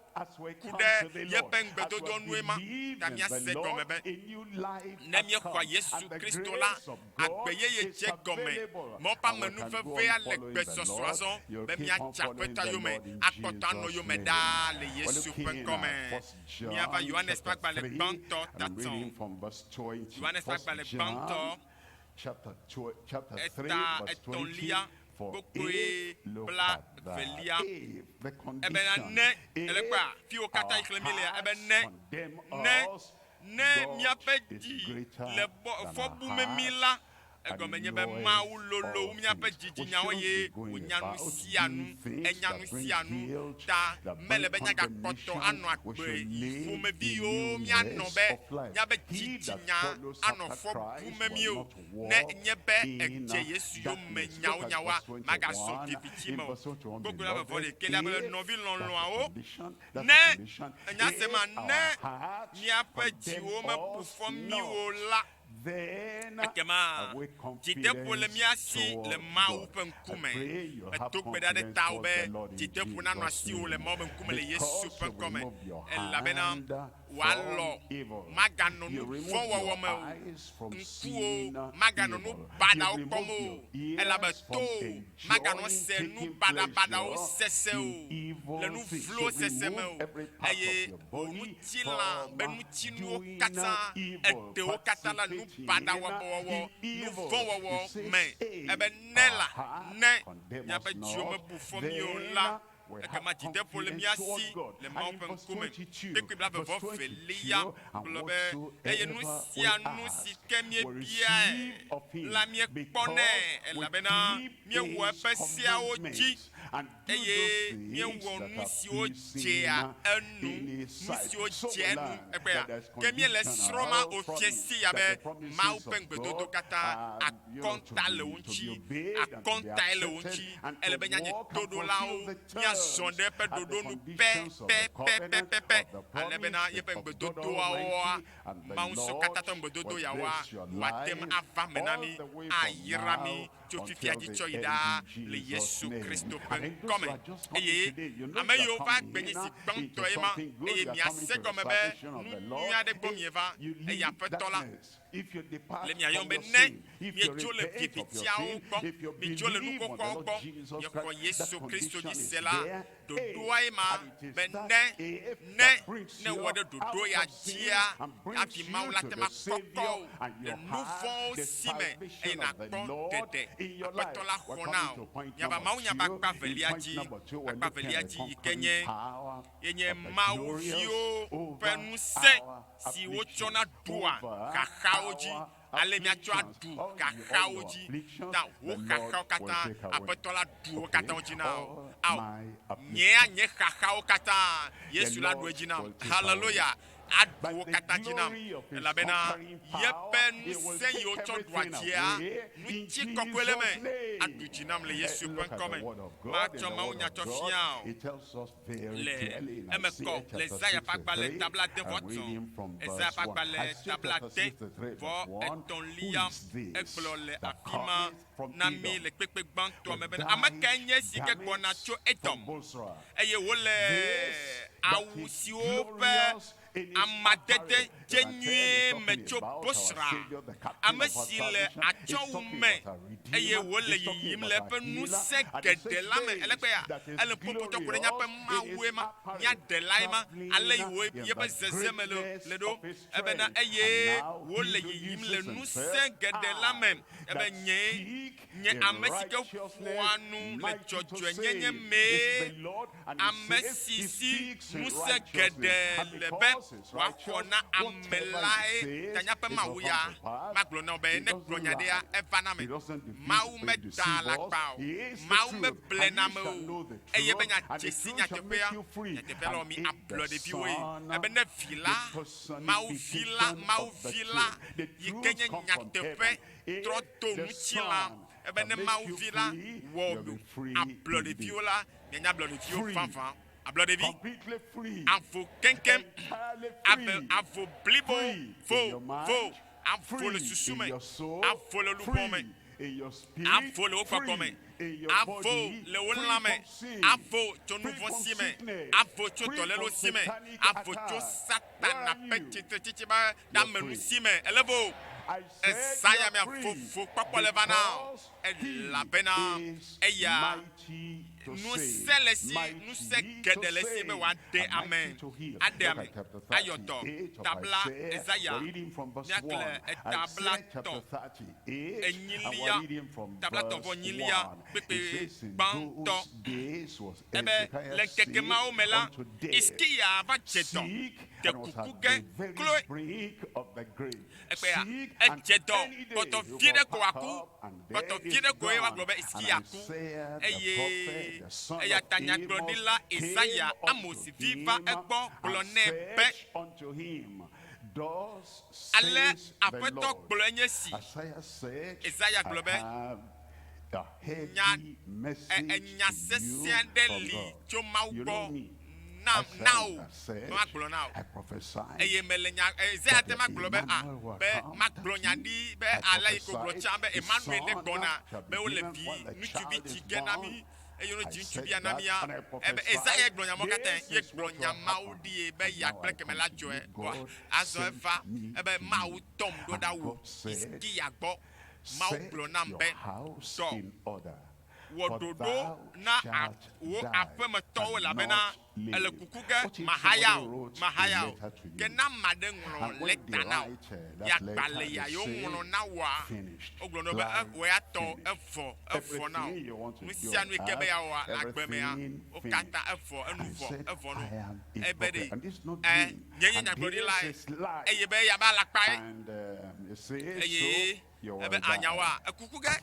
A: kude ye pengbe dodo nuema ta mi ase gomebe ne mi kwa Yesu Kristo la agbeye ye je gome mo pa menu fefe ale gbe sosoason be mi acha peta yo me akota no yo me da le Yesu penkome mi ava Yohanes pakba le banto taton Yohanes pakba le banto
B: chapter 3 verse 20 for
A: bla velia ebe ne elekwa fi o kata iklemile ebe ne ne miaƒe dzi le fɔbumemi la egɔme nye be Mawu lolo miaƒe dzidzinyawo ye wonya nu sia nu enya nu sia nu ta mele be nyagakpɔtɔ anɔ agbe ƒomevi yiwo mianɔ be miabe dzidzinya anɔ fɔbumemi o ne nye be edze Yesu yome nyawoa magazɔ vivitsi me o gbogbo la bevɔ ɖeke la be nɔvi lɔlɔawo ne enyasema ne miaƒe dziwo meƒo fɔ mi o la ekema dzideƒo le mia si le Mawu ƒe ŋkume eto gbe ɖa ɖe tawò be dzideƒo nanɔ asiwò le Mawu ƒe ŋkume le Yesu ƒe ŋkɔme elabena wòalɔ maganɔ nu vɔ̃ wɔwɔ me o ŋkuwo maganɔ nu baɖawo kpɔm o elabe to maganɔ se nu baɖabaɖawo sese o le nu vlo sese me o eye wò ŋutilã be ŋutinuwo katã eɖewo katã la nu baɖa wɔwɔ nu vɔ̃ wɔwɔ me ebe ne la ne miaƒe dziwo mebu fɔ mi o la ekema dzideƒo le mia si le Mawu ƒe ŋkume kpekpe bla vevɔ velia gblɔ be eye nu sia nu si ke miebiae la miekpɔnɛ elabena miewɔ eƒe seawo dzi eye miewɔ nu siwo dzea enu nu siwo dze enu ekpea ke miele srɔ̃ma ofie si ya be Mawu ƒe ŋgbedodo katã akɔnta le wo ŋuti akɔntae le wo ŋuti ele be nyadzidodolawo miazɔ ɖe eƒe ɖoɖo nu pɛpɛpɛpɛpɛ ale bena yeƒe ŋgbedodoawoa Mawu sɔ katã tɔ ŋgbedodo yawoa woatem ava me na mi ayra mi tso fifia dzi tsɔ yi ɖaa le Yesu Kristo ƒe ŋkɔme eye ame yiwo va gbenye si gbãtɔe ma eye miase gɔme be nu nyui aɖe gbɔ mieva eye Aƒetɔ la le miayɔm be ne mietso le vivitiawo gbɔ mitso le nukɔkɔwo gbɔ miexɔ Yesu Kristo dzi se la ɖoɖoae ma be ne wɔ ɖe ɖoɖo ya dzia hafi Mawu la tema kɔkɔ o le nu vɔ̃wo si me eye nakpɔ ɖeɖe Aƒetɔ la xɔna o nyaba Mawu nyaba akpa velia dzi yi ke nye Mawu viwo ƒe ŋusẽ si wotsɔna ɖua xaxawo dzi ale miatsɔ aɖu xaxawo dzi ta wo xaxawo katã Aƒetɔ la ɖu wo katã dzi na wo nye xaxawo katã Yesu la ɖu edzi na haleluya aɖu wo katã dzi nam elabena yeƒe ŋusẽ yiwo tsɔ ɖua dzia ŋuti kɔkɔe le me aɖu dzi nam le Yesu ƒe ŋkɔme matsɔ Mawu nya tsɔ fia o le eme kɔ le Ezaya ƒe agbalẽ tabla 9:1 Ezaya ƒe agbalẽ tabla 10:3 egblɔ le afi ma na mi le kpekpe gbãtɔ me bena ame kae nye si ke gbɔna tso Edom eye wole awu siwo ƒe amadede dze nyuie me tso Bosra ame si le atsɔwu me eye wole yiyim le eƒe ŋusẽ geɖe la me elekpea ele ƒoƒotɔ ko ɖe míaƒe Mawue ma míaɖelae ma ale yiwo yeƒe zeze me le ɖo ebena eye wole yiyim le ŋusẽ geɖe la me ebe nye ame si ke ƒoa nu le dzɔdzɔenyenye mee ame si si ŋusẽ geɖe le be wòaxɔ na ame lae tanya ƒe Mawu ya magblɔ na wo be ne gblɔ nya ɖea eva na me Mawu meda alakpa o Mawu meble na me o eye be nyadzesi nyateƒea la wɔ mi ablɔ ɖeviwoe ebe ne vi la Mawu vi la yi ke nye nyateƒe trɔ to ŋutilã ebe ne Mawu vi la wɔ ablɔ ɖeviwo la mianya ablɔ ɖeviwo vavã ablɔ ɖevi avo keŋkeŋ avo blibo vo avo le susu me avo le lubɔ me avo le wo kpɔkpɔ me avo le wo lã me avo tso nu vɔ̃ si me avo tso dɔlélo si me avo tso Satana ƒe tsitsetse ƒe ɖamenu si me elevo Esaya mia fofo kpɔkpɔ le va na elabena eya nusẽ le si nusẽ geɖe le si be wòaɖe ame ayɔdɔ tabla Ezaya míakle tabla tɔ enyilia tabla tɔ vɔ nyilia kpekpe gbãtɔ ebe le ŋkeke mawo me la Hizkia va dze dɔ
B: and was at the very brink of the grave, sick, and any day he was packed up and buried his gone. And Isaiah, the prophet, the son of Amos, came unto him and said unto him, thus says the Lord. Isaiah said, I have a heavy message to you from God. You know me. I prophesy that Emmanuel will come. I prophesy his son shall deliver when the child is born. I said that, and I prophesy, this is what will happen. And now I come to you, God sent me to you. And God said, set your house in order.
A: Wododo na wo apemetɔwo labena ele kuku ge mahayao ke na made ŋlɔ leta na ya gbale ya yo ŋlɔ na wa ogblɔ no be wo ya tɔ evɔ na o nusia nu ke be ya wa agbe me ya o kata evɔ enuvɔ no ebe de nye nyagblɔɖila eye be ya ba lakpa eye ebe anyawa ekuku ge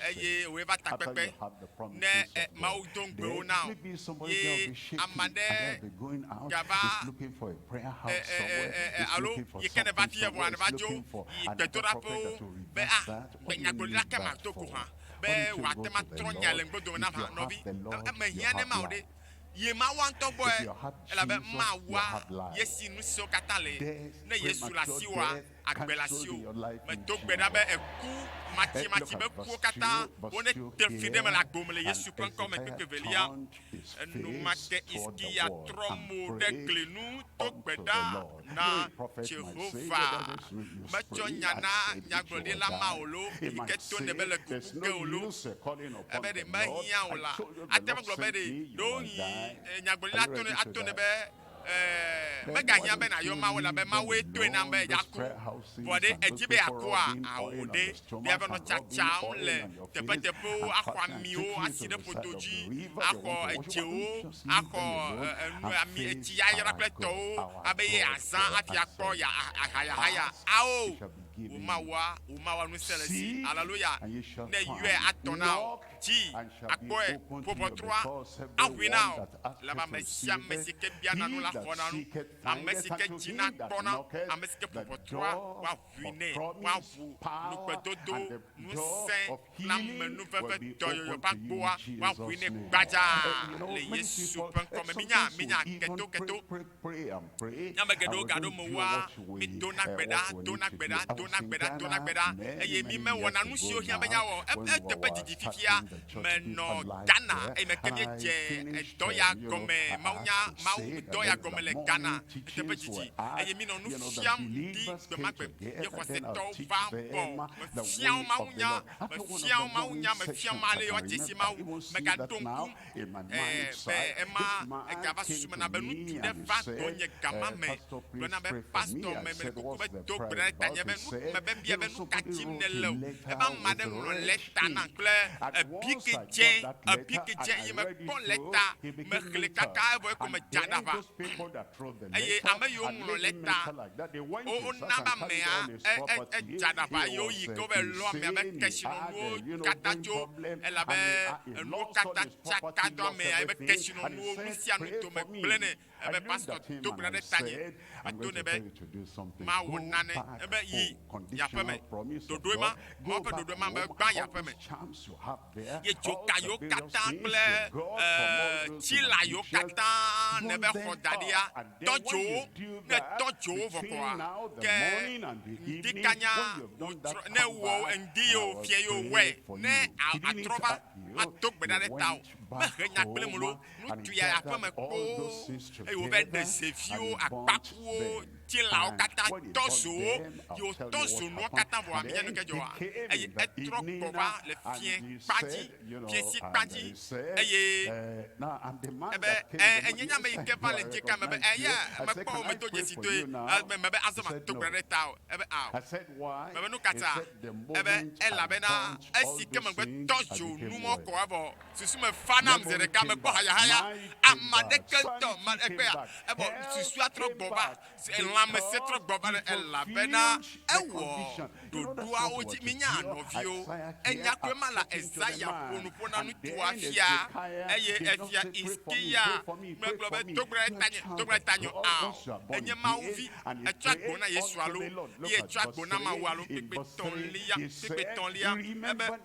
A: eye wo va takpepe ne mawu do ngbewo na ye amade gaba alo ye kene va fie bo anava jo ye gbetorapo be nyagblɔɖila ke ma to ko ha be wa te ma trɔ nya le ngbodo na ha novi ame hia ne ma o de ye ma wa ntɔ bɔ ela be ma wa ye si nu so kata le ne Yesu la si wa agbe la si o me do gbe da be eku mati be ku kata wone te fi de me la gbo me le Yesu ƒe ŋkɔ me kekevelia enu make iskia trɔmo de glenu to gbe da na Jehova me tsɔ nya na nyagblɔɖila ma o lo ke to ne be le kuku ke o lo ebe de me hia o la ate me gblɔ be de do yi nyagblɔɖila ato ne be meganya be na yo mawo la be mawo etoe na be yaku vɔde edzi be yakua awo de bia be no tsatsam le teƒeteƒewo axɔ amiwo asi ɖe ƒododzi axɔ edzewo axɔ ami etsi yayra kple tɔwo abe ye azã afi akpɔ ya ahayahaya awo womawa nusẽ le si aleluya ne yɔe atɔ na o dzi akpɔe ƒoƒɔtrɔa aʋui na o lebe ame sia ame si ke biana nu la xɔna nu ame si ke dzina kpɔna ame si ke ƒoƒɔtrɔa woaʋui nɛ woaʋu nukpedodo nusẽ kple amenuveve dɔyɔyɔ ƒe agboa woaʋui nɛ gbadzaa le Yesu ƒe ŋkɔme minya keto nyame geɖewo gaɖo me woa mi dona gbe ɖa eye mi me wɔna nu siwo hiã be nyawo eteƒe dzidzi fifia menɔ Ghana eye me ke miedze dɔ ya gɔme mawu dɔ ya gɔme le Ghana eteƒe dzidzi eye mi nɔ nu fiam di gbemagbe ye xɔsetɔwo va bɔ mefiawo mawunya mefiam ale ye woadze si mawu megaɖo ŋku be ema egava susu me na be ŋutsu ɖe va gbɔnye gama me gblɔna be pastor me le koko be do gbe ɖe tanye be nu me be bia be nu ka dzim ne le o ebe ame aɖe ŋlɔ leta na kple ebi ke dze eye mekpɔ leta mexlẽ kaka evɔ eko me dza ɖa va eye ame yiwo ŋlɔ leta wona be amea edza ɖa va eye woyi ke wobe lɔ amea be kesinɔnuwo katã tso elabe enuwo katã tsaka dɔ amea ebe kesinɔnuwo nu sia nu to me gblẽ nɛ ebe pastor do gbe ɖe tanye eto ne be mawo nane ebe yi yaƒe me dodoe ma ƒe dodoe ma be gbã yaƒe me ye dzoka yiwo katã kple tsila yiwo katã ne be xɔ da ɖia tɔdzowo ne tɔdzowo vɔ kɔa ke ŋdi kanya ne wɔ ŋdi yiwo fie yiwo wɔe ne atrɔ va ado gbe ɖa ɖe ta o mehe nya kple mu lo nutu ya yaƒe me kpoo eye wo be ɖe zeviwo akpakuwo tilawo katã tɔzowo yiwo tɔzo nuwo katã vɔ aminya nu ke dzɔ wa eye etrɔ kɔ va le fie si kpadzi eye ebe enye nya me yi ke va le ŋdzi ka me be eya mekpɔ wo medo dzesi toe me be azɔ ma to gbe ɖe ta o ebe awo me be nu kata ebe elabena esi ke megbe tɔzo numɔ kɔ evɔ susu me fa Banam Zereka me haya Amadekento Madekea about Suatro Boba Lam Setro Boba Ella Bena Ewo Dudua Uji Minya Novio Enyakwemala Isaiah Punupona Nutuafia Eye Efia Iskia Meglobe Dobra Tanyo Enyamauvi a track bona Yeswalo ye track bona Mawalo Pipetonlia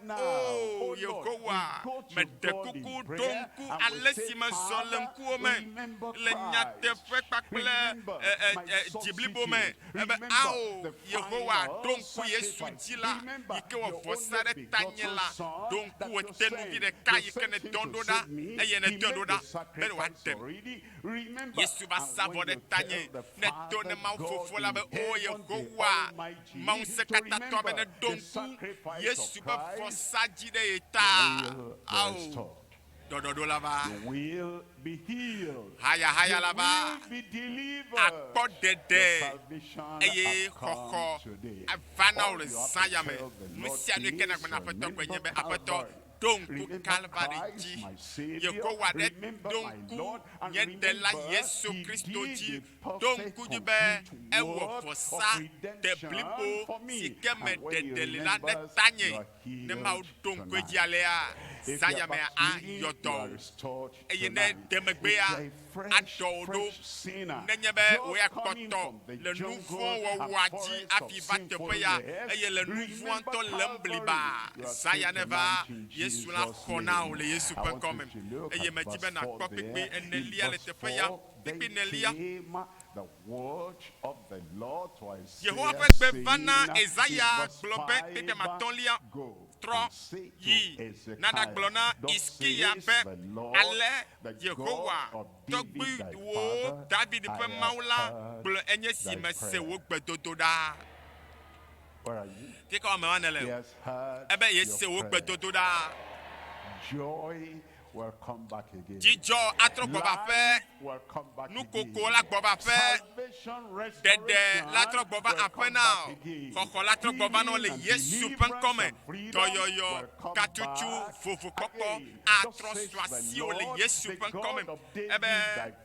A: oh Yehowa Medekuku Donku Alessima Solemkuome Lenyate Fekakle Jiblibome Ao Yehowa Donku Yesujila Ikewa Fosare Tanyela Donku Tenuvi de Kayikene Dondoda Eyene Dondoda Pero Antem Yesu Basavo de Tanye Netone Maufofola O Yehowa Mausekata Tobene Donku Yesu Bafosaji de Eta Ao Dodolava
B: will be healed.
A: Haya laba
B: Be delivered.
A: Akpodede Eye Koko Avana ule Sayame Musianu Kena Kuna Apato Kwenyebe Apato Donku Calvary Ji Yehowa de Donku Nyendela Yesu Kristo Ji Donku Jube Ewo Fosa Deblipo Sikeme Dedelila de Tanye Nema Donku Jialea Sayame a Yoto Eyene Demegbea Adodo Nenyebe Weakoto Le Nouveau Waji Afivate Peya Eye le Nouveau Anto Lembliba Sayaneva Yesu la Kona ou le Yesu pen quand même Eye Metibe na Kopipi Enelia le Tepeya Pipi Nelia Yehowa pe bevana Isaiah Globe Pipi Matonlia Tro yi Nada Glona Iskia pe Ale Yehowa Togbu wo David pe maula Glo enye si me se wo gbedododa Tika wa mewanele Ebe ye se wo gbedododa
B: Joy will come back again.
A: Jijo atro gboba fe Nukoko la gboba fe Dede la tro gboba afe now Koko la tro gboba no le Yesu pen come Toyoyo Katuchu Fufu koko Atro swasi o le Yesu pen come Ebe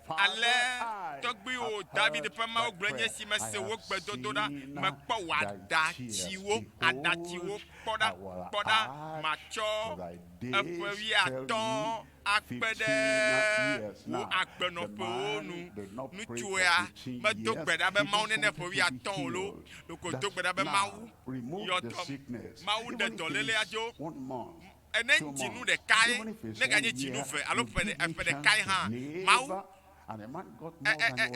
A: Ale Togbi o David pen ma o glenye si me se wo gbedododa Me kpo wadachiwo Adachiwo Poda Macho Epewi aton Akpede Wo akpenope onu Nuchua Me dogbeda be maune ne pewi aton lo Loko dogbeda be mau Yotom Mau de tolele ajo Ene jinu de kai Ne ganye jinu fe Alo fede kai ha Mau
B: And a man got more than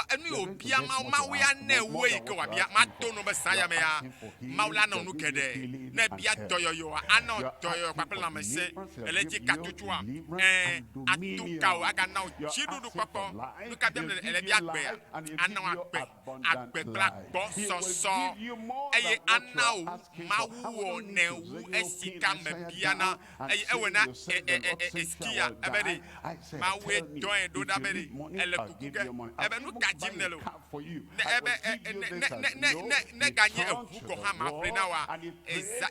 A: Enu obia mau ya ne we ke wa bia ma to no besaya me ya maula no nukede na bia toyoyo ana toyoyo papela me se eleji katutua atuka wa ga na chidu du papo nuka dem ele bia gbe ana agbe black boss so eye ana o mawu ne wu esika me bia na eye ewe na eskia ebedi mawe do dabere ele kukuke ebe nu kajim nelo ne ganye evuko ha ma frena wa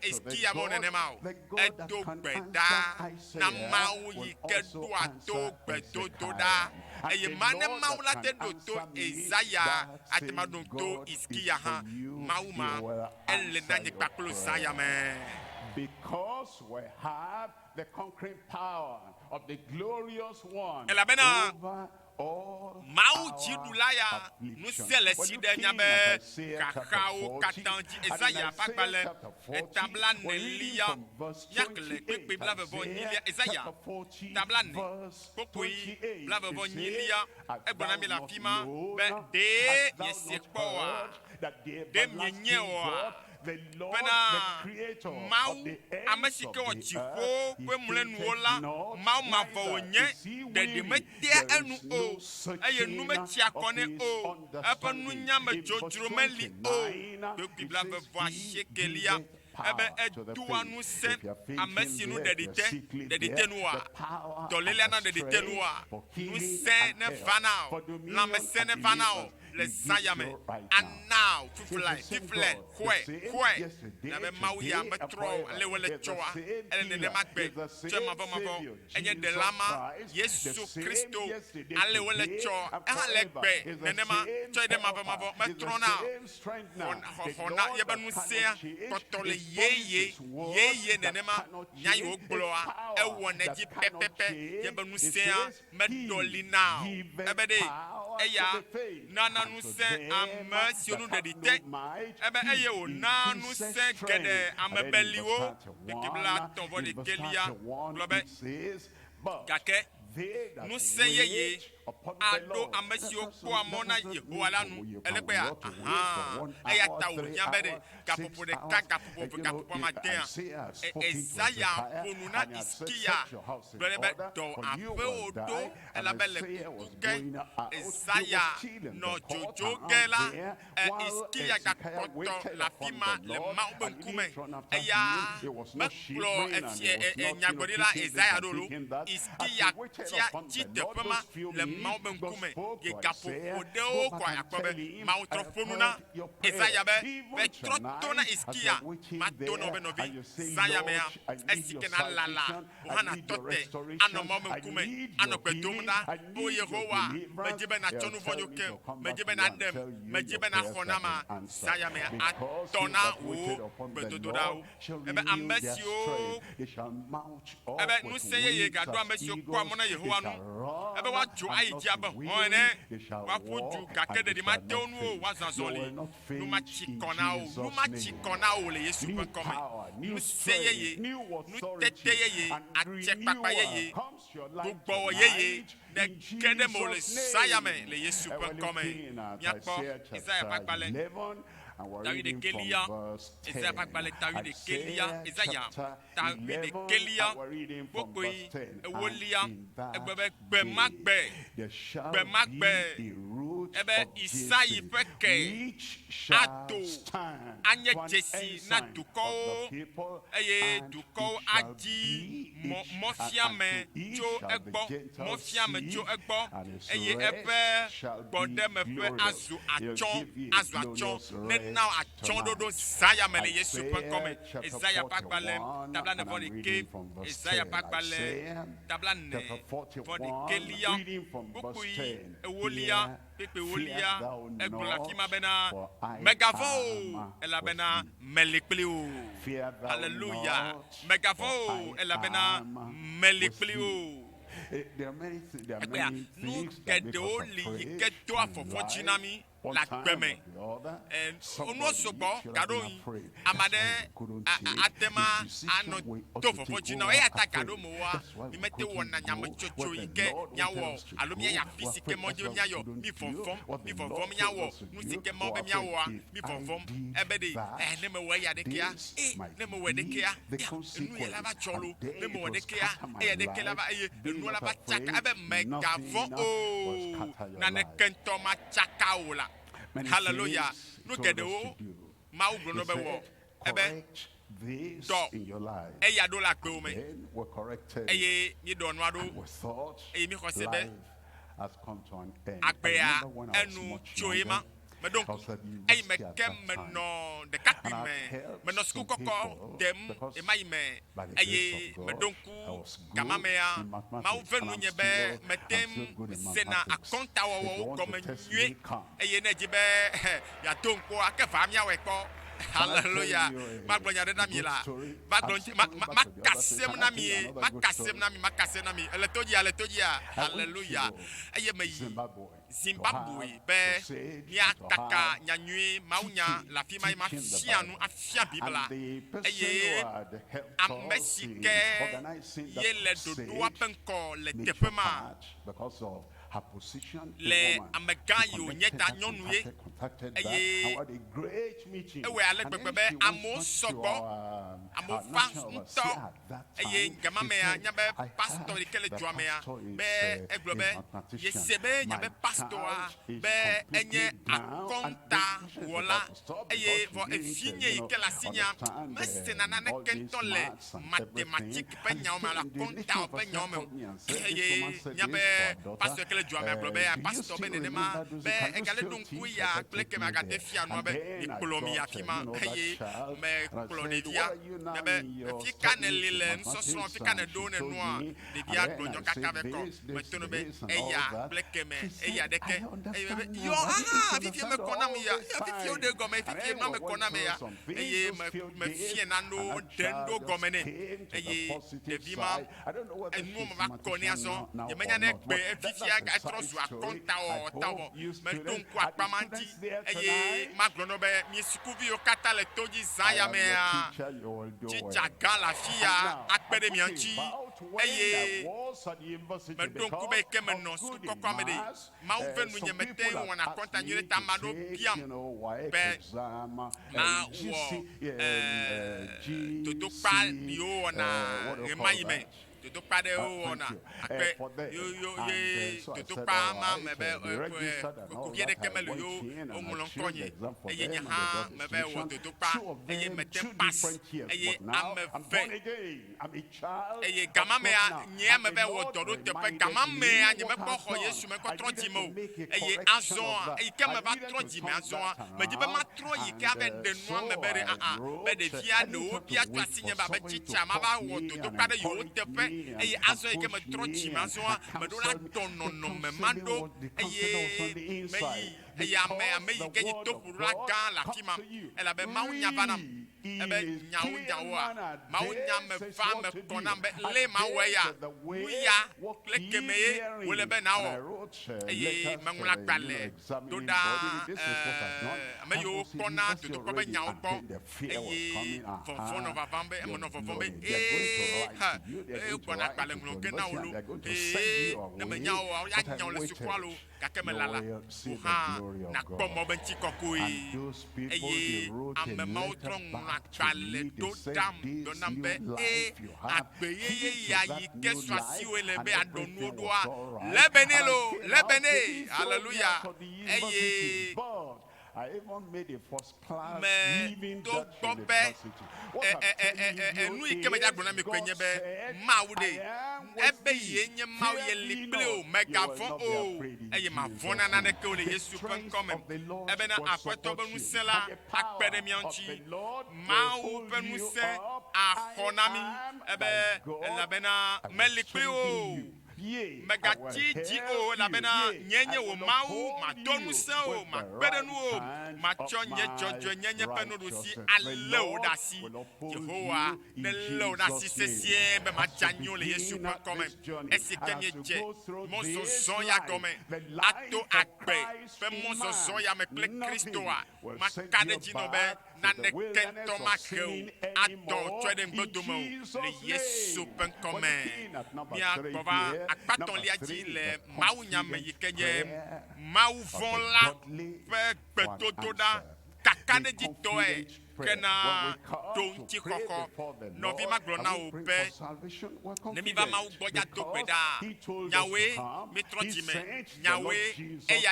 A: eskia mo ne mao edo gbeda na mawo yi kedu ato gbedodo da eye mane maula te do to Isaiah atemado to iskia ha mauma ele na nyekpaklo saya me
B: because we have the conquering power of the glorious one
A: over all Mau Jidulaya Nusele Sidenyabe Kakao Katanji Isaiah Bakbale Etablan Nelia Yakle Quick Blavon Nilia Isaiah Tablan Pokui Blavon Nilia Ebonamila Fima De Yesepoa Dem Yenyewa Pena Mau Amasika wa Chiho Kwe Mulenu Ola Mau Mavonye De Metia Enu O Aye Nume Chiakone O Apa Nunyama Jojuromeli O Doki Blave Voa Shekelia Ebe Eduanu Se Amesinu Dedite Noa Doleliana Dedite Noa Nuse Ne Vanao Lamese Ne Vanao le zayame anao fifle kwe na be mawia metro le wele choa ele ne magbe twa mavo enye de lama Yesu Kristo ale wele choa ale gbe nenema twa de mavo metro na hona ye banu sia kotole ye nenema nyai ogloa ewo na ji pepepe ye banu sia medoli now ebede eya nana nu se amasionu dedite ebe eye o nanu se gede amebeliwo dikibla tonvo de kelia globe kake nu se yeye ado amesio ko amona Yehowa lanu elepe eya tawo nyabede kapopo de kapopo maten Isaiah ponuna iskia glebe do apeodo elabele kuke Isaiah no jojo gela iskia kapoto la fima le maumbenkume eya meklo nyagorila Isaiah dolo iskia tia pema le maumbenkume ye kapopo de o kwa yakobe mautrofonuna Isaiah be trotona iskia matona benovi Zayamea esikena lala ohana tote ano maumbenkume ano kwedomda o Yehowa mejibe na chonu voyoke mejibe na dem mejibe na honama Zayamea atona o bedododa ebe ambesio ebe nu seye gado ambesio kwa mona Yehowa nu ebe wa jo aiji abe hoene wa fuju kakede di matonu wa zanzoli nu machikona o le Yesu kwa kome nu seye nu teteye ache papa yeye gbogbo yeye de kede mo le Zayame le Yesu kwa kome yakpo Isaiah pakpale Tawi de Kelia, Isaiah pakpale tawi de Kelia, Isaiah tawi de Kelia, pokoi ewolia egbebe gbemagbe ebe Isaiah peke ato anye jesi na duko eye duko aji mofiame jo egbo eye ebe bode mefe azu achon ne now achon dodo Zayame le Yesu pekome Isaiah pakbale tabla ne vole ke Isaiah pakbale tabla ne vole Kelia bukui ewolia pepe wolia eglola kima bena megavo elabena melikplio hallelujah megavo elabena melikplio
B: there are many things
A: nu
B: that
A: kedo li kedo afofo jinami la gbeme ono sobo kado amade atema ano to fofo jina e ata kado mo wa mi mete wona nyamo chocho ike nyawo alomia ya fisike mojo nyayo mi fonfom nyawo nu sike mo be nyawo mi fonfom ebede ne me we ya de kia ne me we de kia nu ya lava cholo ne me we de kia e de kia lava nu lava chaka ebe megavon o na ne kento ma chaka ola hallelujah no get o ma ugro no be wo ebe do eya do la pe o me eye ni do no ado eye mi ko sebe agbeya enu choima donc ay me kem no de kapi me no sku koko dem e mai me ay me donc kama me ya ma o venu nyebe metem sena akonta wo comme nue ay na jibe ya tonko akafa mia we ko hallelujah maglonya de na mi la makasem na mi ele todia hallelujah ay me Zimbabwe be ya taka nyanyui maunya la fima ma fianu afia bibla eye ambesike yele dodo apenko le tepema le amegayo nyeta nyonuye eye ewe ale pepe amo sogbo amo fa nto eye ngamame ya nyabe pastor ikele joame ya be eglobe yesebe nyabe pastor be enye akonta voilà eye vo efinye ke la signa mais c'est nana kento le mathématique pe nyoma la compta pe nyoma eye nyabe pasteur que le joa me globe pasteur ben enema be egale donc ya pleke ma gade fia no be ikolomi afima eye me kolonevia nyabe fi kanelile nso so fi kanedo ne no de bia glonyo kakave ko me tono be eya pleke me eya deke yo vivi me konam ya vivi o de gome vivi no me konam ya eye me fie na no dendo gome ne eye de bima enu ma koni aso ye menya ne gbe vivi aga trosu akonta o tawo me tonku apamanti eye maglono be mi sikuvi o kata le toji zaya me a chicha gala fia akpede mi anchi eye me tonku be ke me no su kokwa me de ma uvenu nye mete wona konta nyure tamado piam be na wo toto pa yo na remaime toto pa de wona akpe yo ye toto pa ma mebe ko kiede kemelu yo omulon konye eye nya ha mebe wo toto pa eye mete pass eye ameve eye gama me nye mebe wo dodo te pe gama me anye me ko ho yesu me ko trotimo eye azon eye ke me ba trotimo azon me di be ma tro yi ke ave de no mebe re be de fia no bia to asinye ba be chicha ma ba wo toto pa de yo te pe eye azo eke me trotimo azon me do la tono no me mando eye me eye ame yi ke to pour la gan la fima elle be ma unya banam ebe nyawo ma unya me fa me kona be le ma weya uya leke me wole be na wo eye me ngula gbale do da me yo kona to ko be nyawo po eye for no va vambe e mo no vambe ha e kona gbale nglo ke na wolo na me nyawo ya nyawo le sukwalo ka ke me lala ha na komo ben ti kokui eye ame ma utron na kale do dam do nambe e agbeye ya yi ke swasi wele be adonu odoa lebene hallelujah eye
B: I even made a first class
A: living church university. Nu ikeme jagbona me kwenye be mawude ebe yenye mawe liple o megafon o eye mavona na ke o le Yesu pen come ebe na akweto be nu sela akpede mi anchi mawu be nu se ahonami ebe la bena melipe o megati ji o la bena nyenye wo mawu ma donu se o ma gbedenu o ma chonye jojo nyenye penu rusi ale o dasi Jehovah ne le o dasi sesie be ma chanyo le Yesu pa comme esikemie je mo so son ya comme ato akpe pe mo so son ya me ple Kristo a ma kade ji no be na ne kento ma ke ato twede ngbodomo le Yesu pa comme mi akova akpaton li aji le mawu nyame yikenye mawu von la pe petotoda kakane ji toe kena tonti koko no vi maglona o pe ne mi va mawu gboja to peda nyawe mi trotime nyawe eya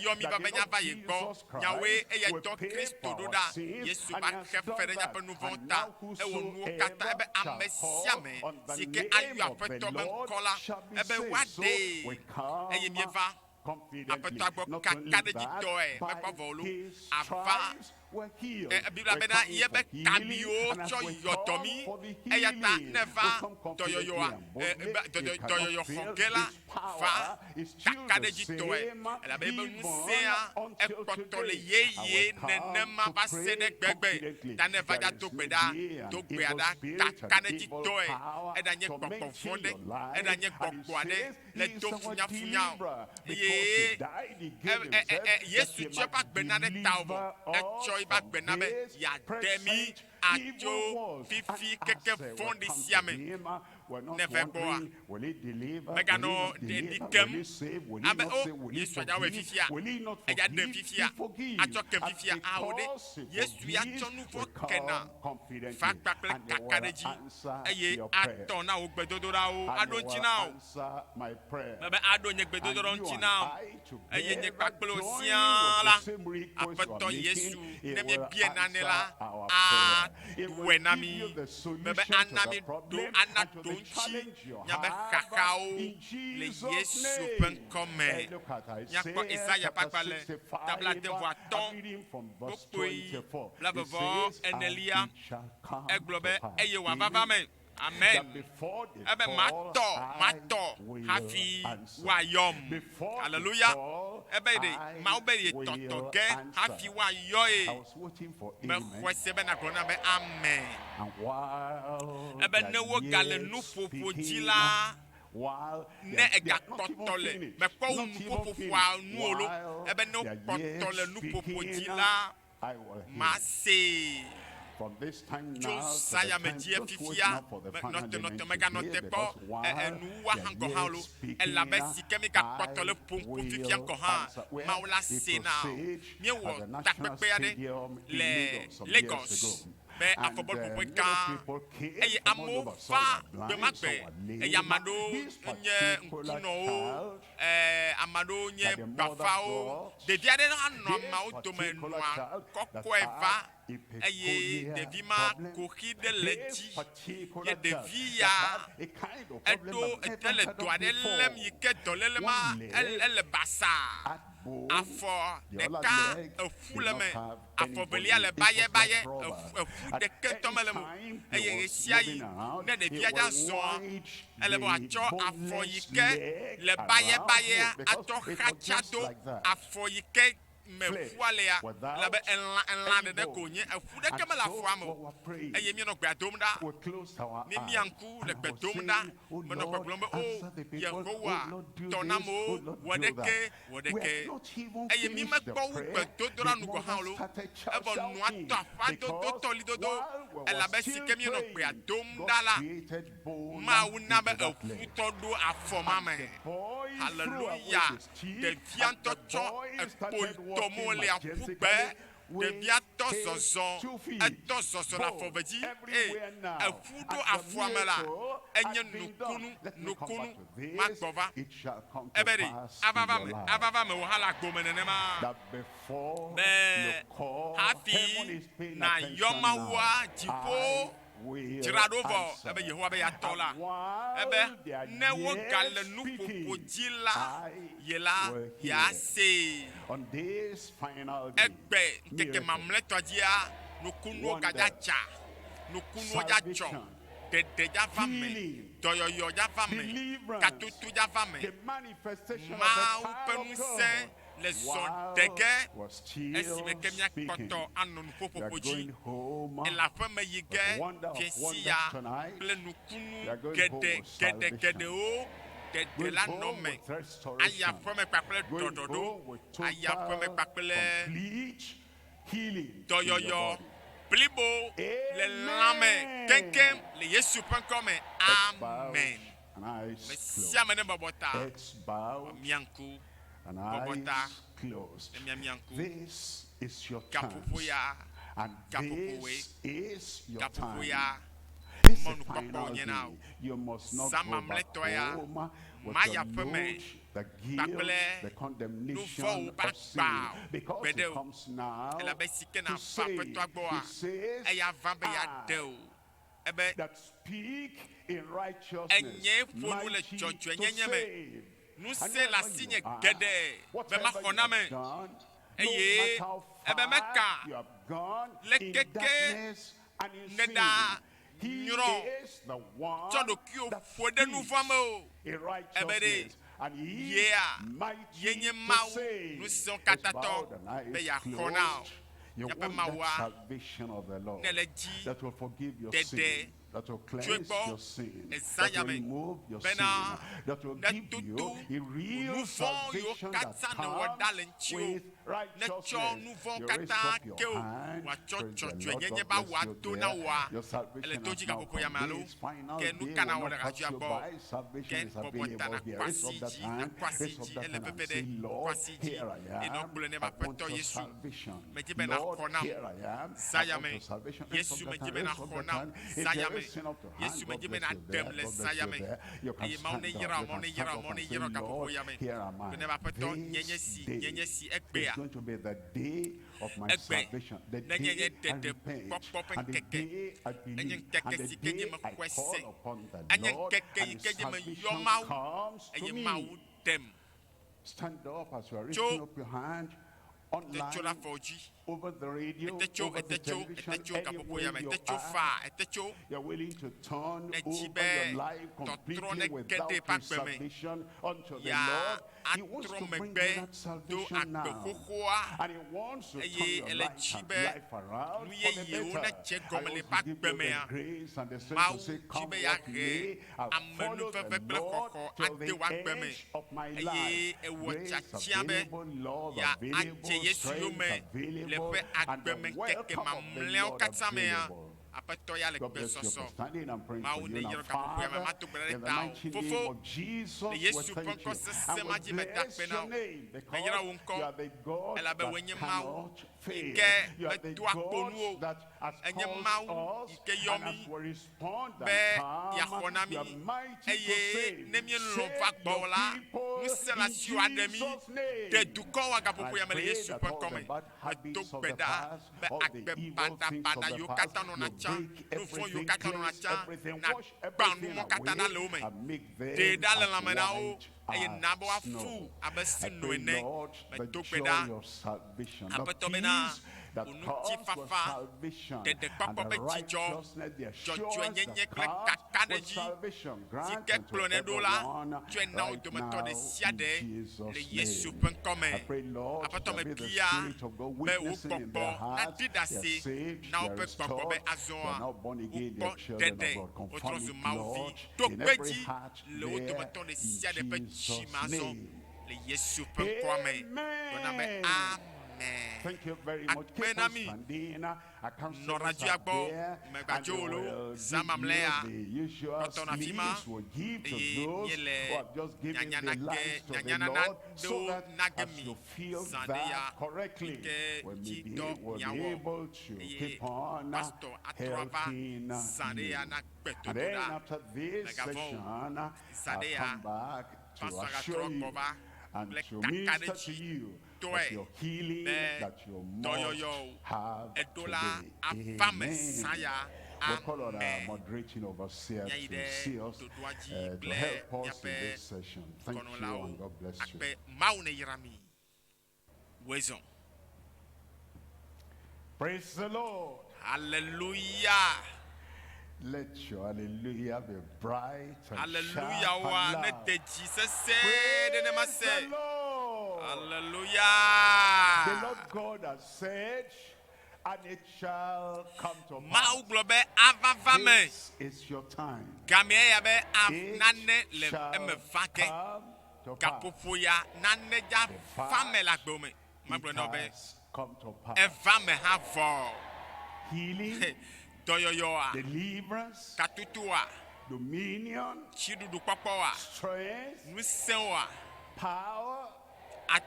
A: yo mi va benya va yego nyawe eya to Kristo doda Yesu ba kefere nya pe nu vonta e wo nu kata ebe amesiame sike ayu apeto ben kola ebe wade eye mi va apeto agbo kakade ji toe me pa volu ava Biblia bena yebe kamio cho yotomi eyata neva toyoyoa toyoyo hongela fa takade jitoe la bebe nusea ekotole yeye nenema basene gbegbe taneva da tokbeada takade jitoe edanye kokkonfonde edanye kokkoade le tofunya ye Yesu chepa gbenade tawo echo ba gbenabe ya demi ajo fifi keke fondi siame
B: we're not
A: ne ve gbɔa
B: wondering, will he deliver?
A: mega
B: Will
A: no
B: he
A: de
B: not
A: di
B: deliver?
A: kem
B: Will he save? Will he
A: abe
B: not
A: o
B: save? Will he
A: Yesu aja we
B: forgive?
A: fifia
B: Will he not
A: eja de
B: forgive?
A: fifia
B: He forgives.
A: atsɔ ke
B: And
A: fifia awo de
B: because he
A: Yesu ya
B: forgives,
A: tsɔ nu
B: we
A: vɔ
B: come
A: kena
B: confidently,
A: fa kpakple
B: and he
A: kaka
B: will
A: ɖe dzi
B: answer
A: eye
B: your prayer.
A: atɔ na wo gbedodoɖawo
B: And
A: aɖo
B: he
A: ŋuti
B: will
A: na wo
B: answer my prayer.
A: mebe aɖo nye
B: And
A: gbedodoɖa
B: you
A: ŋuti
B: and
A: na wo
B: I
A: eye nye
B: together
A: kpakple wo
B: join
A: siaa
B: with
A: la
B: the same request you are
A: aƒetɔ Yesu
B: making. He
A: ne
B: will
A: miebie nane
B: answer
A: la
B: our prayer. He will
A: aɖɔe na
B: give you
A: mi
B: the
A: bebe
B: solution to
A: ana
B: the
A: mi
B: problem
A: ɖo ana
B: and to
A: ɖo
B: the
A: ŋuti
B: challenge you
A: nyabe
B: have.
A: xaxawo
B: In
A: le
B: Jesus'
A: Yesu ƒe
B: name.
A: ŋkɔme
B: Look at
A: Nyakpɔ
B: Isaiah
A: Isaiah ƒe
B: chapter
A: agbalẽ
B: 65.
A: tabla de vɔ atɔ̃
B: I'm reading from verse
A: kpokpoe
B: 24. It
A: blavevɔ
B: says, and
A: enelia
B: it shall come
A: egblɔ
B: to
A: be
B: pass,
A: eye wòava me
B: that
A: amen
B: before they
A: ebe
B: call,
A: matɔ
B: I will
A: hafi
B: answer.
A: woayɔm
B: Before they
A: haleluya
B: call,
A: ebe de
B: I
A: mawo be ye
B: will
A: tɔtɔ ge
B: answer.
A: hafi
B: I
A: woayɔe
B: was waiting for
A: mexɔ
B: amen.
A: se be nagblɔ na be amen
B: And while
A: ebe
B: they
A: ne
B: are
A: wogale
B: yet
A: nuƒoƒo dzi
B: speaking,
A: la
B: while
A: ne
B: they are not
A: egakpɔtɔ
B: even
A: le
B: finished,
A: mekpɔ wo
B: not even
A: nuƒoƒoa
B: finished,
A: nuwo lo
B: while
A: ebe ne
B: they are
A: wokpɔtɔ
B: yet
A: le nuƒoƒo dzi
B: speaking,
A: la
B: I will hear.
A: mase
B: From this time
A: tso
B: now to the
A: saya me
B: time,
A: dzia
B: just wait
A: fifia
B: not for the final
A: nɔte
B: element
A: meganɔte
B: today,
A: kpɔ
B: because while
A: enuwa
B: they
A: hã
B: are
A: gɔ hã
B: yet
A: lo
B: speaking,
A: elabe si ke mi gakpɔtɔ le
B: I
A: ƒoƒo fifia
B: will
A: ŋkɔ hã
B: answer. Well,
A: mawo la
B: it
A: se na o
B: proceeds at the
A: miewɔ
B: National
A: takpekpe aɖe
B: Stadium in
A: le
B: Lagos some years ago.
A: Lagos be
B: And
A: afɔbɔluƒoƒe
B: many
A: gã
B: people came
A: eye
B: from all
A: amewo
B: over. Some
A: va
B: were
A: gbe
B: blind,
A: ma
B: some
A: gbe
B: were lame.
A: eye ame aɖewo
B: This
A: nye
B: particular
A: ŋkunɔwo
B: child
A: ame aɖewo nye
B: that the mother
A: bafawo
B: brought,
A: ɖevi aɖe hã nɔ
B: this
A: ameawo dome
B: particular
A: nɔa
B: child that
A: kɔkɔe va
B: had a
A: eye
B: peculiar
A: ɖevi ma
B: problem.
A: koxi ɖe le
B: This
A: dzi
B: particular
A: ye
B: child
A: ɖevi
B: that
A: ya
B: had a kind of problem
A: eɖo
B: that
A: ete le
B: never
A: do
B: had
A: aɖe lém yi ke dɔléle ma
B: One leg
A: ele basa
B: had bone,
A: afɔ
B: the other
A: ɖeka
B: leg
A: efu
B: did
A: le
B: not
A: me
B: have
A: afɔ
B: any
A: velia le
B: bone. It was like
A: bayebaye
B: rubber.
A: efu
B: At
A: ɖeke tɔme le me
B: any time he
A: eye ɣe
B: was
A: sia ɣi
B: moving around,
A: ne
B: he
A: ɖevia dza
B: will
A: zɔa
B: wind
A: ele be
B: the
A: wòatsɔ afɔ yi
B: boneless
A: ke
B: leg
A: le
B: around
A: bayebaye
B: him, because
A: atsɔ
B: it was
A: xatsa
B: just
A: do
B: like that.
A: afɔ yi ke me
B: Flesh
A: fua lea
B: without
A: le be elã
B: any
A: ɖeɖe ko
B: bone.
A: nye efu ɖeke
B: And
A: me le
B: so
A: afɔa me
B: we
A: o
B: were praying.
A: eye mienɔ gbea dom ɖa
B: We closed our
A: mi
B: eyes.
A: miãŋku
B: And
A: le
B: I
A: gbe
B: was
A: dom
B: saying,
A: ɖa
B: oh
A: menɔ
B: Lord,
A: gbɔgblɔm be o
B: answer the people.
A: yehowa
B: Oh Lord, do
A: tɔ na
B: this.
A: mo
B: Oh Lord,
A: wɔ
B: do that.
A: ɖeke wɔ
B: We
A: ɖeke
B: had not even
A: eye mi
B: finished the
A: mekpɔ wu
B: prayer.
A: gbedodoɖa
B: The
A: nu gɔ hã o
B: mother
A: lo
B: started
A: evɔ nua
B: shouting
A: tɔ aƒã dodo
B: because
A: tɔlidodo
B: while we were
A: elabe si
B: still
A: ke mienɔ gbea
B: praying,
A: dom
B: God
A: ɖa la
B: created bone
A: mawu na be
B: into that leg.
A: eƒutɔ ɖo afɔ ma me
B: The boy threw away
A: haleluya
B: his teeth,
A: ɖevia
B: and the
A: ŋutɔ tsɔ
B: boy started
A: ekpo
B: walking
A: tɔmɔ le aƒu
B: majestically
A: gbe
B: with
A: ɖevia tɔ
B: his
A: zɔzɔ
B: 2 feet.
A: etɔ zɔzɔ le afɔ ve dzi
B: Everywhere now.
A: eƒu ɖo
B: And the
A: afɔa me la
B: miracle
A: enye
B: had been done.
A: nukunu
B: Let me come
A: nukunu
B: back to this.
A: magbɔ va
B: It shall come to
A: ebe de
B: pass
A: ava
B: in
A: va
B: your
A: me
B: life
A: ava va me wò hã le agbo me nenema
B: that before
A: be
B: you call, heaven
A: hafi
B: is paying
A: na
B: attention
A: yɔmawua
B: now.
A: dziƒo
B: I will
A: dzra ɖo vɔ
B: answer.
A: ebe yehowa be yeatɔ la
B: And while
A: ebe
B: they are
A: ne wogale
B: yet
A: nuƒoƒo
B: speaking,
A: dzi la
B: I
A: ye la
B: will hear.
A: yease
B: On this final day,
A: egbe ŋkeke
B: miracle,
A: mamlɛtɔ dzia nukunuwo gadza dza nukunuwo dza dzɔ
B: salvation,
A: ɖeɖe dza va me
B: healing,
A: dɔyɔyɔ dza va me
B: deliverance,
A: katutu dza va me
B: the manifestation
A: mawu
B: of
A: ƒe
B: the power of
A: ŋusẽ
B: God,
A: le zɔ
B: while
A: dege
B: we're still
A: esime ke
B: speaking.
A: miakpɔtɔ anɔ
B: We are
A: nuƒoƒoƒo
B: going
A: dzi
B: home
A: ele aƒe me yi
B: with
A: ge
B: wonder of
A: fiesi
B: wonders
A: ya
B: tonight.
A: kple
B: We
A: nukunu
B: are going home
A: geɖe
B: with
A: geɖe
B: salvation.
A: geɖewo ɖeɖe
B: Going
A: la
B: home
A: nɔ me
B: with
A: ayi
B: restoration.
A: aƒe me kpakple
B: Going
A: ɖɔɖɔɖo
B: home with
A: ayi aƒe me
B: total,
A: kpakple
B: complete healing in your
A: dɔyɔyɔ
B: body.
A: blibo le lã me
B: Amen.
A: keŋkeŋ le Yesu ƒe ŋkɔ me
B: Heads bowed
A: amen
B: and eyes
A: me
B: closed.
A: sia me ne bɔbɔ ta
B: Heads bowed
A: miãŋku
B: and
A: Bobota.
B: eyes closed.
A: ne miãŋku
B: This is your chance.
A: gaƒoƒoya
B: And
A: Gapopoe.
B: this is your time.
A: gaƒoƒoya
B: This is the
A: mɔnukpɔkpɔ
B: final
A: nye
B: day.
A: na o
B: You must not
A: Zã
B: go back
A: mamlɛtɔya,
B: home with
A: maya
B: the
A: ƒe me,
B: load, the guilt,
A: kpakple
B: the condemnation
A: nu vɔ̃wo
B: of sin.
A: bakpa
B: Because
A: gbe ɖe
B: it
A: o.
B: comes now
A: elabe si ke na
B: to
A: va
B: say,
A: aƒetɔa gbɔa
B: he says,
A: eya va be
B: "I
A: yeaɖe o ebe
B: that speak in righteousness,
A: Enye ƒo nu le
B: mighty to
A: dzɔdzɔenyenye me.
B: save."
A: nusẽ le asinye geɖe be
B: Whatever
A: maxɔ
B: you
A: na me
B: have done, no
A: Eye,
B: matter how
A: ebe
B: far
A: meka
B: you have gone
A: le
B: in
A: keke
B: darkness and in
A: ne
B: sin,
A: ɖa
B: he
A: nyrɔ
B: is the one
A: tsɔ ɖokuiwo
B: that
A: ƒo ɖe nu vɔ̃ me o
B: in
A: ebe
B: righteousness, and he is
A: yea,
B: mighty
A: yenye
B: to
A: Mawu,
B: save.
A: nu siwo
B: Heads
A: katã
B: bowed
A: tɔ
B: and eyes
A: be yeaxɔ
B: closed.
A: na o.
B: You
A: Míaƒe
B: want
A: Mawua,
B: that salvation of the Lord
A: ne le dzi
B: that will forgive your
A: Dede,
B: sin, that will cleanse
A: Tsoegbɔ,
B: your sin,
A: Esaya
B: that will
A: me,
B: remove your sin,
A: bena
B: that will
A: ne
B: give you
A: tutu
B: a real
A: nu vɔ̃ yiwo
B: salvation that
A: katã ne wɔ ɖa le
B: comes
A: ŋutiwo
B: with righteousness.
A: nous vont
B: You raise
A: kata
B: up your
A: ke o
B: hand.
A: wa cho
B: Praise
A: cho
B: the
A: cho
B: Lord.
A: nyenye
B: God
A: ba
B: bless
A: wa
B: you
A: to na
B: there.
A: wa
B: Your
A: ele
B: salvation
A: to
B: has
A: ji
B: now
A: kako ya
B: come.
A: malo
B: This final
A: ke nu
B: day
A: kana
B: will
A: wa
B: not
A: ra
B: pass
A: ju
B: you
A: abo
B: by. Salvation
A: ken
B: is
A: popo ta na
B: available here. Raise up that
A: kwasi ji na
B: hand.
A: kwasi
B: Raise up
A: ji
B: that
A: ele
B: hand and
A: pepe
B: say,
A: de
B: Lord,
A: kwasi ji
B: here I
A: e no
B: am.
A: gbolo ne
B: I
A: ba
B: want
A: peto
B: your
A: Yesu
B: salvation.
A: me ji be na
B: Lord,
A: khona
B: here I am. I
A: saya
B: want
A: me
B: your salvation. Raise up
A: Yesu
B: that
A: me ji
B: hand.
A: be na
B: Raise up that
A: khona
B: hand. If
A: saya
B: you're
A: me
B: raising up your hand,
A: Yesu me
B: God
A: ji be
B: bless
A: na
B: you there.
A: dem le
B: God bless
A: saya
B: you
A: me
B: there. You can
A: e ma
B: stand
A: ne
B: up.
A: yira
B: You
A: mo
B: can
A: ne
B: stand
A: yira
B: up
A: mo
B: and
A: ne
B: say,
A: yira ka popo
B: Lord,
A: ya me
B: here am
A: ne ba
B: I.
A: peto nyenye
B: This
A: si
B: day
A: egbe
B: is
A: ya
B: going to be the day of my
A: Egbe.
B: salvation. The
A: Na nye
B: day I
A: dede
B: repent.
A: pop
B: And the
A: nkeke.
B: day I
A: Enye
B: believe.
A: nkeke
B: And the
A: si kenye
B: day I
A: makwese.
B: call upon the
A: Enye
B: Lord.
A: nkeke
B: And
A: yi
B: His
A: kenye me
B: salvation
A: yomau.
B: comes to
A: Enye ma
B: me.
A: wu dem.
B: Stand up as you are
A: Cho.
B: raising up your hand.
A: Te cho la
B: Online,
A: foji.
B: over the radio,
A: Ete cho
B: over the television,
A: ka popo
B: anywhere
A: ya me.
B: you
A: Ete cho
B: are.
A: fa. Ete cho.
B: You're willing to turn
A: Ne
B: over
A: jibe
B: your life
A: totro
B: completely
A: ne
B: without
A: kede pa
B: His
A: kpeme.
B: salvation unto the
A: Ya
B: Lord. He wants
A: atro
B: to bring you
A: megbe
B: that
A: do
B: salvation
A: akpe
B: now.
A: hohoa.
B: And He wants to turn
A: Eye
B: your
A: ele
B: life around
A: nu
B: for the
A: ye ye o na
B: better.
A: che
B: I
A: gomele
B: want
A: pa
B: to give you
A: kpeme
B: the
A: ya.
B: grace and the strength
A: Mau
B: to say, come
A: jibe ya
B: what may, I'll
A: amenu
B: follow
A: fefe
B: the
A: kple
B: Lord
A: kɔkɔ
B: till
A: ade
B: the
A: wa gbeme.
B: end of my
A: Eye
B: life.
A: ewo
B: Grace
A: tsatsia be
B: available, love
A: ya
B: available,
A: adze Yesu
B: strength
A: yome le
B: available,
A: ƒe
B: and the
A: agbeme
B: welcome
A: keke
B: of the
A: mamlɛawo
B: Lord
A: katã me ya.
B: available.
A: Aƒetɔ ya le
B: God bless you for
A: gbesɔsɔ.
B: standing and praying for
A: Mawu
B: you
A: ne
B: now.
A: yɔrɔ gaƒoƒo ya me
B: Father,
A: mato gbe ɖe
B: in the
A: ta o.
B: mighty name
A: Fofo
B: of Jesus,
A: le
B: we
A: Yesu ƒe
B: thank
A: ŋkɔ
B: you.
A: sesẽ
B: And
A: ma
B: we
A: dzi me da
B: bless
A: kpe na
B: your
A: wo.
B: name
A: Me
B: because
A: yra wo ŋkɔ.
B: you are the God
A: Elabe
B: that
A: wònye Mawu
B: cannot fail.
A: yi ke
B: You are the
A: medoa kpo nu o.
B: God that has
A: Enye
B: called
A: Mawu
B: us,
A: yi ke yɔ
B: and as
A: mi
B: we respond
A: be
B: and come,
A: yeaxɔ na
B: you are
A: mi.
B: mighty to
A: Eye
B: save.
A: ne míelɔ̃
B: Save
A: va gbɔwò
B: your
A: la,
B: people
A: ŋusẽ le
B: in
A: asiwò aɖe mi.
B: Jesus' name.
A: Ɖe dukɔwo
B: And
A: agaƒoƒo
B: I
A: ya me le
B: pray
A: Yesu
B: that
A: ƒe
B: all the
A: ŋkɔme.
B: bad
A: Medo
B: habits of
A: gbe
B: the
A: ɖa
B: past,
A: be
B: all the
A: agbe
B: evil things of
A: baɖabaɖa
B: the
A: yiwo
B: past,
A: katã nɔna
B: you
A: tsã,
B: break
A: nu vɔ̃ yiwo
B: everything,
A: katã nɔna
B: cleanse
A: tsã,
B: everything,
A: na
B: wash
A: gbã nu
B: everything
A: mɔ katã ɖa le wo
B: away,
A: me.
B: and make
A: Ɖe
B: them
A: ɖa le
B: as
A: lãme na wo
B: white
A: eye na be
B: as
A: woafu
B: snow.
A: abe
B: I
A: sino
B: pray,
A: ene.
B: Lord, the
A: Medo gbe
B: joy
A: ɖa
B: of salvation, the
A: Aƒetɔ bena
B: peace that
A: wò
B: comes with
A: ŋutifafa,
B: salvation,
A: ɖeɖekpɔkpɔ
B: and the
A: ƒe dzidzɔ,
B: righteousness, the assurance
A: dzɔdzɔenyenye
B: that
A: kple
B: comes
A: kaka ɖe
B: with
A: dzi,
B: salvation,
A: si
B: grant
A: ke
B: unto
A: kplɔnɛ ɖo la,
B: everyone
A: tsɔe na wo
B: right
A: dometɔ
B: now
A: ɖe sia
B: in
A: ɖe
B: Jesus'
A: le Yesu
B: name.
A: ƒe ŋkɔme.
B: I pray, Lord,
A: Aƒetɔ
B: there be the
A: mebia
B: Spirit of God
A: be wo
B: witnessing in their
A: gbɔgbɔ
B: hearts.
A: naɖi ɖe
B: They are
A: asi
B: saved,
A: na
B: they are
A: woƒe gbɔgbɔ be
B: restored, they are
A: azɔa
B: now born again, they are
A: wokpɔ
B: children of
A: ɖeɖe
B: God.
A: wotrɔ
B: Confirm
A: zu
B: it,
A: Mawu
B: Lord,
A: vi. To
B: in
A: kpe
B: every
A: dzi
B: heart
A: le wo
B: there,
A: dometɔ ɖe
B: in
A: sia ɖe ƒe dzi
B: Jesus'
A: me azɔ
B: name.
A: le Yesu ƒe ŋkɔme. Gblɔna be
B: Amen.
A: amen.
B: Thank you very much. Keep
A: Akpe na
B: on
A: mi.
B: standing. Our
A: Nɔ
B: counselors
A: radio
B: are
A: gbɔ,
B: there,
A: megba
B: and they
A: dzo wo lo,
B: will
A: zã
B: give you
A: mamlɛa,
B: the usual
A: tɔtɔ na fi ma,
B: sleeves. Will give to
A: eye
B: those
A: míele
B: who have just given their
A: nyanyanage-
B: lives to the
A: nyanyanana
B: Lord, so
A: do
B: that
A: nage
B: as
A: mi,
B: you feel
A: zã ɖe
B: that
A: ya,
B: correctly,
A: ike
B: we'll
A: dzi
B: be
A: dɔ miawɔ.
B: able to
A: Eye
B: keep on
A: pastor atrɔ va
B: helping
A: zã ɖe
B: you.
A: ya na
B: And
A: gbɛdodo
B: then
A: ɖa.
B: after this
A: Megavɔ o.
B: session, I'll
A: Zadea,
B: come back to
A: pastor
B: assure
A: agatrɔ
B: you
A: gbɔva
B: and
A: kple
B: to
A: kaka
B: minister
A: ɖe
B: to
A: dzi.
B: you
A: Tɔe
B: of your healing
A: be
B: that you must
A: dɔyɔyɔ
B: have
A: eɖo la
B: today.
A: ava me zã ya.
B: We'll call on our
A: Amen.
B: moderating overseer
A: Míayi
B: to
A: ɖe
B: see us,
A: dodoa dzi
B: to
A: kple
B: help us in
A: míaƒe
B: this session. Thank you
A: kɔnɔlawo
B: and God bless you.
A: akpe Mawu ne yra mi. Woezɔ.
B: Praise the Lord.
A: Hallelujah.
B: Let your hallelujah be bright and
A: Hallelujah
B: sharp
A: wa
B: and
A: ne
B: loud.
A: de dzi sesẽ ɖe ne ma
B: Praise the
A: se.
B: Lord. The
A: Hallelujah.
B: Lord God has said, and it shall come to pass.
A: Mawu gblɔ be ava va me.
B: This is your time.
A: Gamea ya be
B: It
A: nane le
B: shall
A: eme va ke.
B: come to pass.
A: Gaƒoƒo ya nane dza va me le agbe me. Ma
B: It
A: gblɔ na wo be
B: has come to pass.
A: eva me hã vɔ.
B: Healing,
A: Dɔyɔyɔa,
B: deliverance,
A: katutua,
B: dominion,
A: tsiɖuɖu kpɔkpɔa,
B: strength,
A: ŋusẽwoa,
B: power,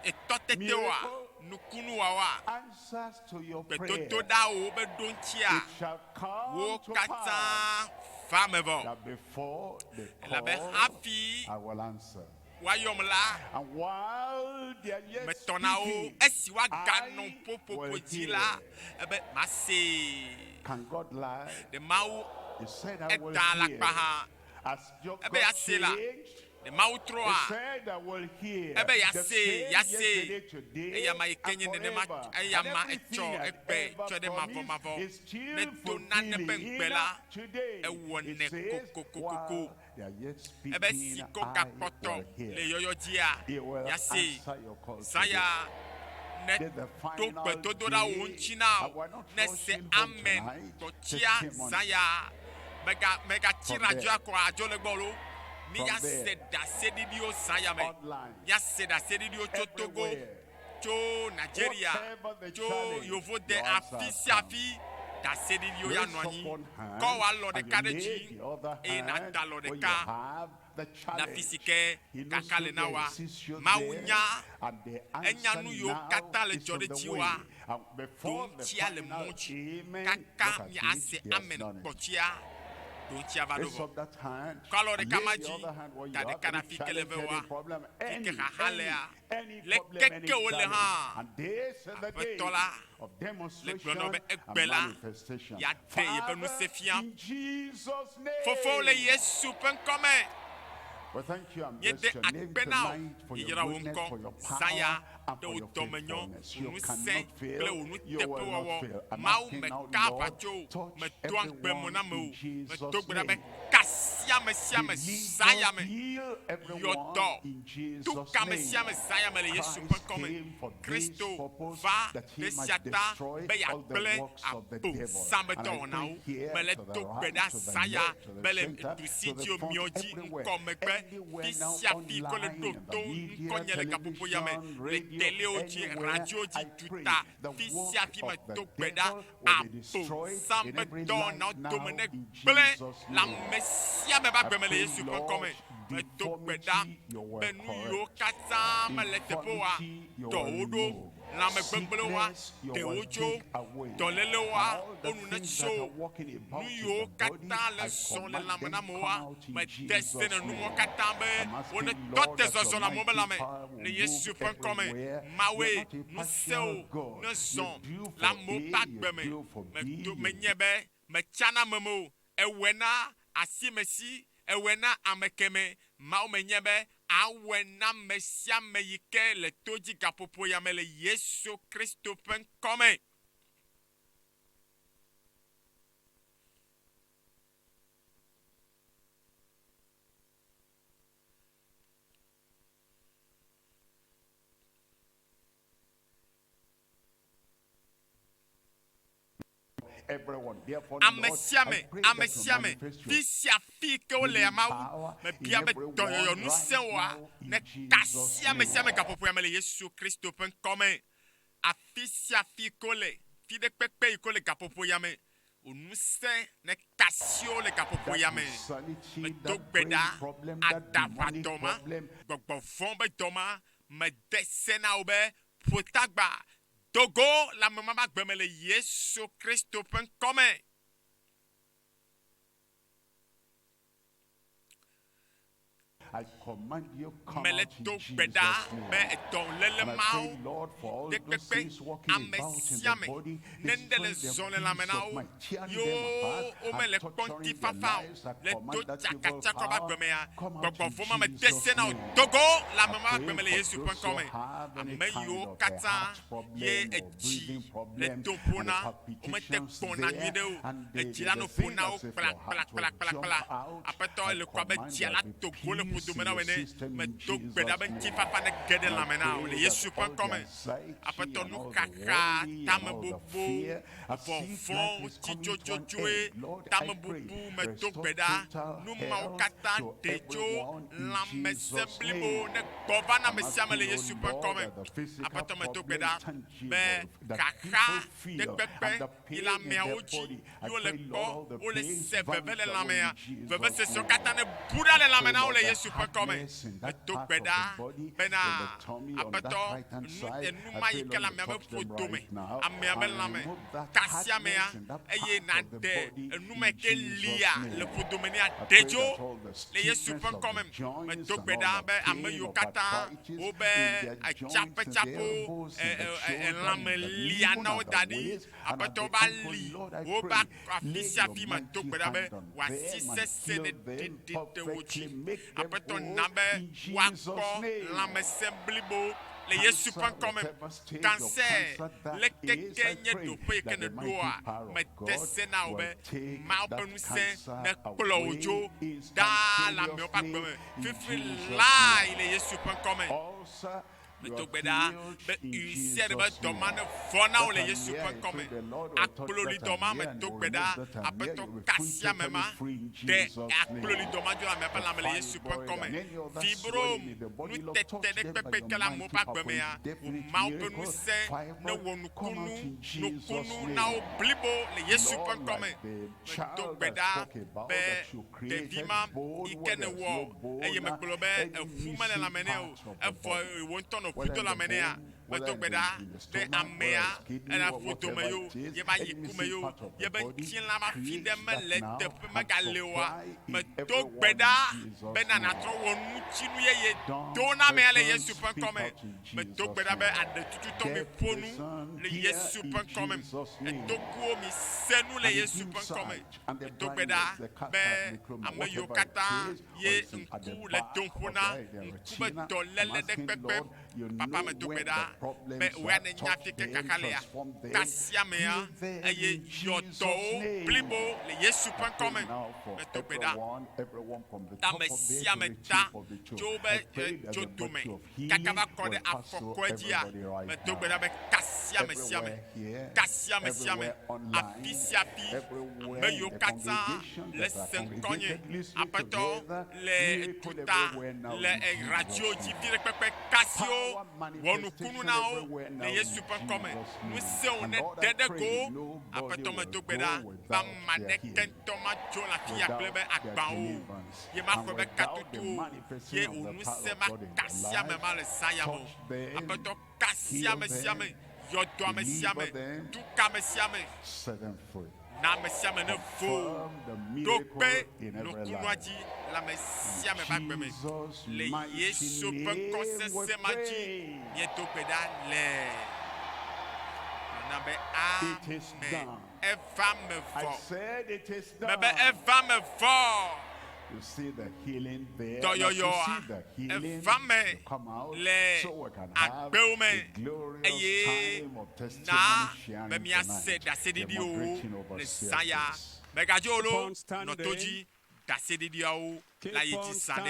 A: etɔtetewoa, nukunuwoa,
B: answers to your prayer.
A: gbedodoɖawo be ɖo
B: It
A: ŋutia,
B: shall
A: wo
B: come to pass
A: katã va me vɔ.
B: that before they
A: Elabe
B: call,
A: hafi
B: I will answer.
A: woayɔm la,
B: And while they are yet
A: metɔna wo
B: speaking,
A: esi woaganɔ
B: I
A: ƒoƒoƒo
B: will
A: dzi
B: hear.
A: la, ebe mase.
B: Can God lie?
A: De Mawu
B: He said, I will
A: eda
B: hear.
A: alakpa hã.
B: As Job
A: Ebe
B: got
A: ya se la.
B: changed,
A: De Mawu
B: he
A: trɔa.
B: said, I will hear.
A: Ebe ya
B: The
A: se,
B: same
A: ya se.
B: yesterday, today,
A: Eya ma yi
B: and
A: kenye nenema,
B: forever.
A: eya
B: And
A: ma
B: everything
A: etsɔ
B: I
A: egbe
B: ever
A: tsɔ ɖe
B: promised
A: mavɔmavɔ.
B: is still
A: Ne do nane ƒe
B: fulfilling
A: ŋugbe la,
B: today.
A: ewɔ
B: It
A: nɛ
B: says,
A: kokokokoko.
B: while they are yet
A: Ebe
B: speaking,
A: si ko
B: I
A: gakpɔtɔ
B: will
A: le
B: hear.
A: yɔyɔ dzia,
B: He will
A: ya se.
B: answer your call
A: Zã
B: today.
A: ya ne
B: This is the
A: do
B: final
A: gbedodoɖa wo
B: day.
A: ŋuti na
B: And
A: o.
B: we're not
A: Ne
B: rushing
A: se
B: home
A: amen
B: tonight.
A: tɔtsia
B: Take him on.
A: zã ya. Megatsi
B: From
A: radio
B: there.
A: akɔ adzo le gbɔ lo. Mi
B: From
A: ya
B: there.
A: se ɖaseɖiɖiwo zã ya me.
B: Online.
A: Ya se ɖaseɖiɖiwo tso Togo,
B: Everywhere.
A: tso Nigeria tso yovo de afi sia afi dase di yo ya nɔ anyi kɔ wa lɔ ɖeka ɖe dzi eye na da lɔ ɖeka na fi si ke kaka le na wa Mawu nya enya nu yiwo katã le dzɔ ɖe dziwoa do ŋutia le mɔ dzi kaka mi ase amen kpɔtsia do ŋutia va ɖo vɔ kɔ alɔ ɖeka ma dzi da ɖeka na fi ke le ve wa fi ke xaxa lea le keke wo le hã aƒetɔ la le gblɔ nɔ be egbe la ya de yebe ŋusẽ fia fofo le Yesu ƒe ŋkɔ me. Yede akpena o yira wo ŋkɔ zaya ɖe wo dɔmenyɔ ŋusẽ kple wo nuteƒewɔwɔ Mawu meka aʋatso medo agbe mo na me o medo gbe ɖa be kasi ame sia ame zaya me yɔdɔ tu ka ame sia ame zaya me le Yesu ƒe ŋkɔme Kristo va ɖe sia ta be yagblẽ abosãmetɔ wɔnawo mele do gbe ɖa zaya be le ɖusi dzi wo miɔ dzi ŋkɔ megbe fi sia fi ko le ɖo to ŋkɔnye le gaƒoƒo ya me le telewo dzi radio dzi duta fi sia fi me do gbe ɖa abosãmetɔ na dome ne gblẽ le ame sia me ba gbe me le Yesu ƒe ŋkɔme medo gbe ɖa be nu yiwo katã mele teƒe wa dɔwo ɖo lãme gbegblẽ wa ɖewo dzo dɔléle wa wo nu ne tso nu yiwo katã le zɔ le lãme na amewoa mede se ne nuwo katã be wo ne tɔ te zɔzɔ le amewo be lãme le Yesu ƒe ŋkɔme Mawoe ŋusẽwo ne zɔ le amewo ƒe agbe me menye be metsana meme o ewɔe na asimesi ewɔe na ame keme Mawu menye be awɔe na ame sia ame yi ke le to dzi gaƒoƒo ya me le Yesu Kristo ƒe ŋkɔme. Ame sia me fi sia fi ke wo le Mawu me bia be dɔyɔyɔ ŋusẽ wa ne kasi ame sia ame gaƒoƒo ya me le Yesu Kristo ƒe ŋkɔme afi sia fi ko le fi ɖe kpekpe yi ko le gaƒoƒo ya me o ŋusẽ ne kasiwo le gaƒoƒo ya me medo gbe ɖa adaʋadɔ ma gbɔgbɔ vɔ be dɔ ma mede se na wo be ƒo tagba Togo la mama ba gbe me le Yesu Kristo ƒe ŋkɔme. Mele to gbe ɖa be edɔléle mawo de kpekpe ame sia me ne ɖe le zɔ le lãme na wo yo wo mele kpɔŋti fafa o le to tsakatsaka ba gbe me ya gbɔgbɔ vɔ ma me de se na wo Togo la mama ba gbe me le Yesu ƒe ŋkɔme ame yiwo katã ye edzi le to ƒona wo mete kpɔna nyui ɖe o edzi la no ƒona wo kplakplakplakplakpla aƒetɔ le kɔ be dzia la Togo le ƒodome na wo ene medo gbe ɖa be ŋuti fafa ne ge ɖe lãme na wo le Yesu ƒe ŋkɔme aƒetɔ nu xaxa tame bobo vɔvɔ ŋutidzodzoe tame bubu medo gbe ɖa nu mawo katã ɖe tso lãmesẽ blibo ne gbɔ va na ame sia ame le Yesu ƒe ŋkɔme aƒetɔ medo gbe ɖa be xaxa ɖe kpekpe yi le ameawo dzi yiwo le gbɔ wo le se veve le lãmea veve sesewo katã ne bu ɖa le lãme na wo le Yesu ƒe ŋkɔme medo gbe ɖa bena aƒetɔ enu ma yi ke le amea be ƒodome amea be lãme kasi amea eye naɖe enu ma yi ke lia le ƒodome ne aɖe dzo le Yesu ƒe ŋkɔme medo gbe ɖa be ame yiwo katã wobe tsaƒetsaƒewo lãme lia na wo da ɖi aƒetɔ ba li wobe afi sia afi medo gbe ɖa be wòasi sesẽ ne ɖiɖi ɖe wo dzi aƒetɔ na be woakpɔ lãmesẽ blibo le Yesu ƒe ŋkɔme kansɛ le keke nye ɖoƒe yi ke ne ɖoa mede se na wo be Mawu ƒe ŋusẽ ne kplɔ wo dzo ɖaa le amewo ƒe agbe me fifi laa yi le Yesu ƒe ŋkɔme me to gbeda be usiere be doma ne vona o le Yesu pe kome akploli doma me to gbeda apeto kasia mema de akploli doma jo la me pa la me le Yesu pe kome fibro nu tete de pepe kala mo pa gbemea o ma o pe nu se ne wonu kunu no kunu na o blibo le Yesu pe kome me to gbeda be de vima ikene wo eye me kplo be efuma le la mene o efo wonton no puto la mene a me to gbeda de amea era foto me yo ye ba yikume yo ye ba tin la ma fi de me le de pe me galewa me to gbeda be na na tro wonu chinu ye dona me le Yesu pe kome me to gbeda be ade tutu to me fonu le Yesu pe kome e to ku mi senu le Yesu pe kome me to gbeda be ameyo kata ye nku le donfona nku be to lele de pepe papa me to gbeda be we na nyafi ke kakalea kasia me a eye yoto blibo le Yesu pe kome me to gbeda ta me sia me ta jobe jodome kakaba kode afokodia me to gbeda be kasia me sia me afisia pi me yo kata le senkonye apato le kota le radio jibire pepe kasio wonu kunu na o le Yesu pe kome nu se on dede go apato me to gbeda ba mane kento ma jo la fia plebe agba o ye ma ko be katutu ye onu se ma kasia me ma le saya mo apato kasia me sia me yodo me sia me tu ka me sia me na me sia me ne fo to pe no kunuaji la me sia me ba gbeme le Yesu pe ko se maji ye to pe da le na be amen eva me fo me eva me fo.
B: You see the healing there.
A: Do yo yo
B: evame
A: le agbeume eye na me mi ase da sedidi o le saya megajolo no toji da sedidi o la yiti sane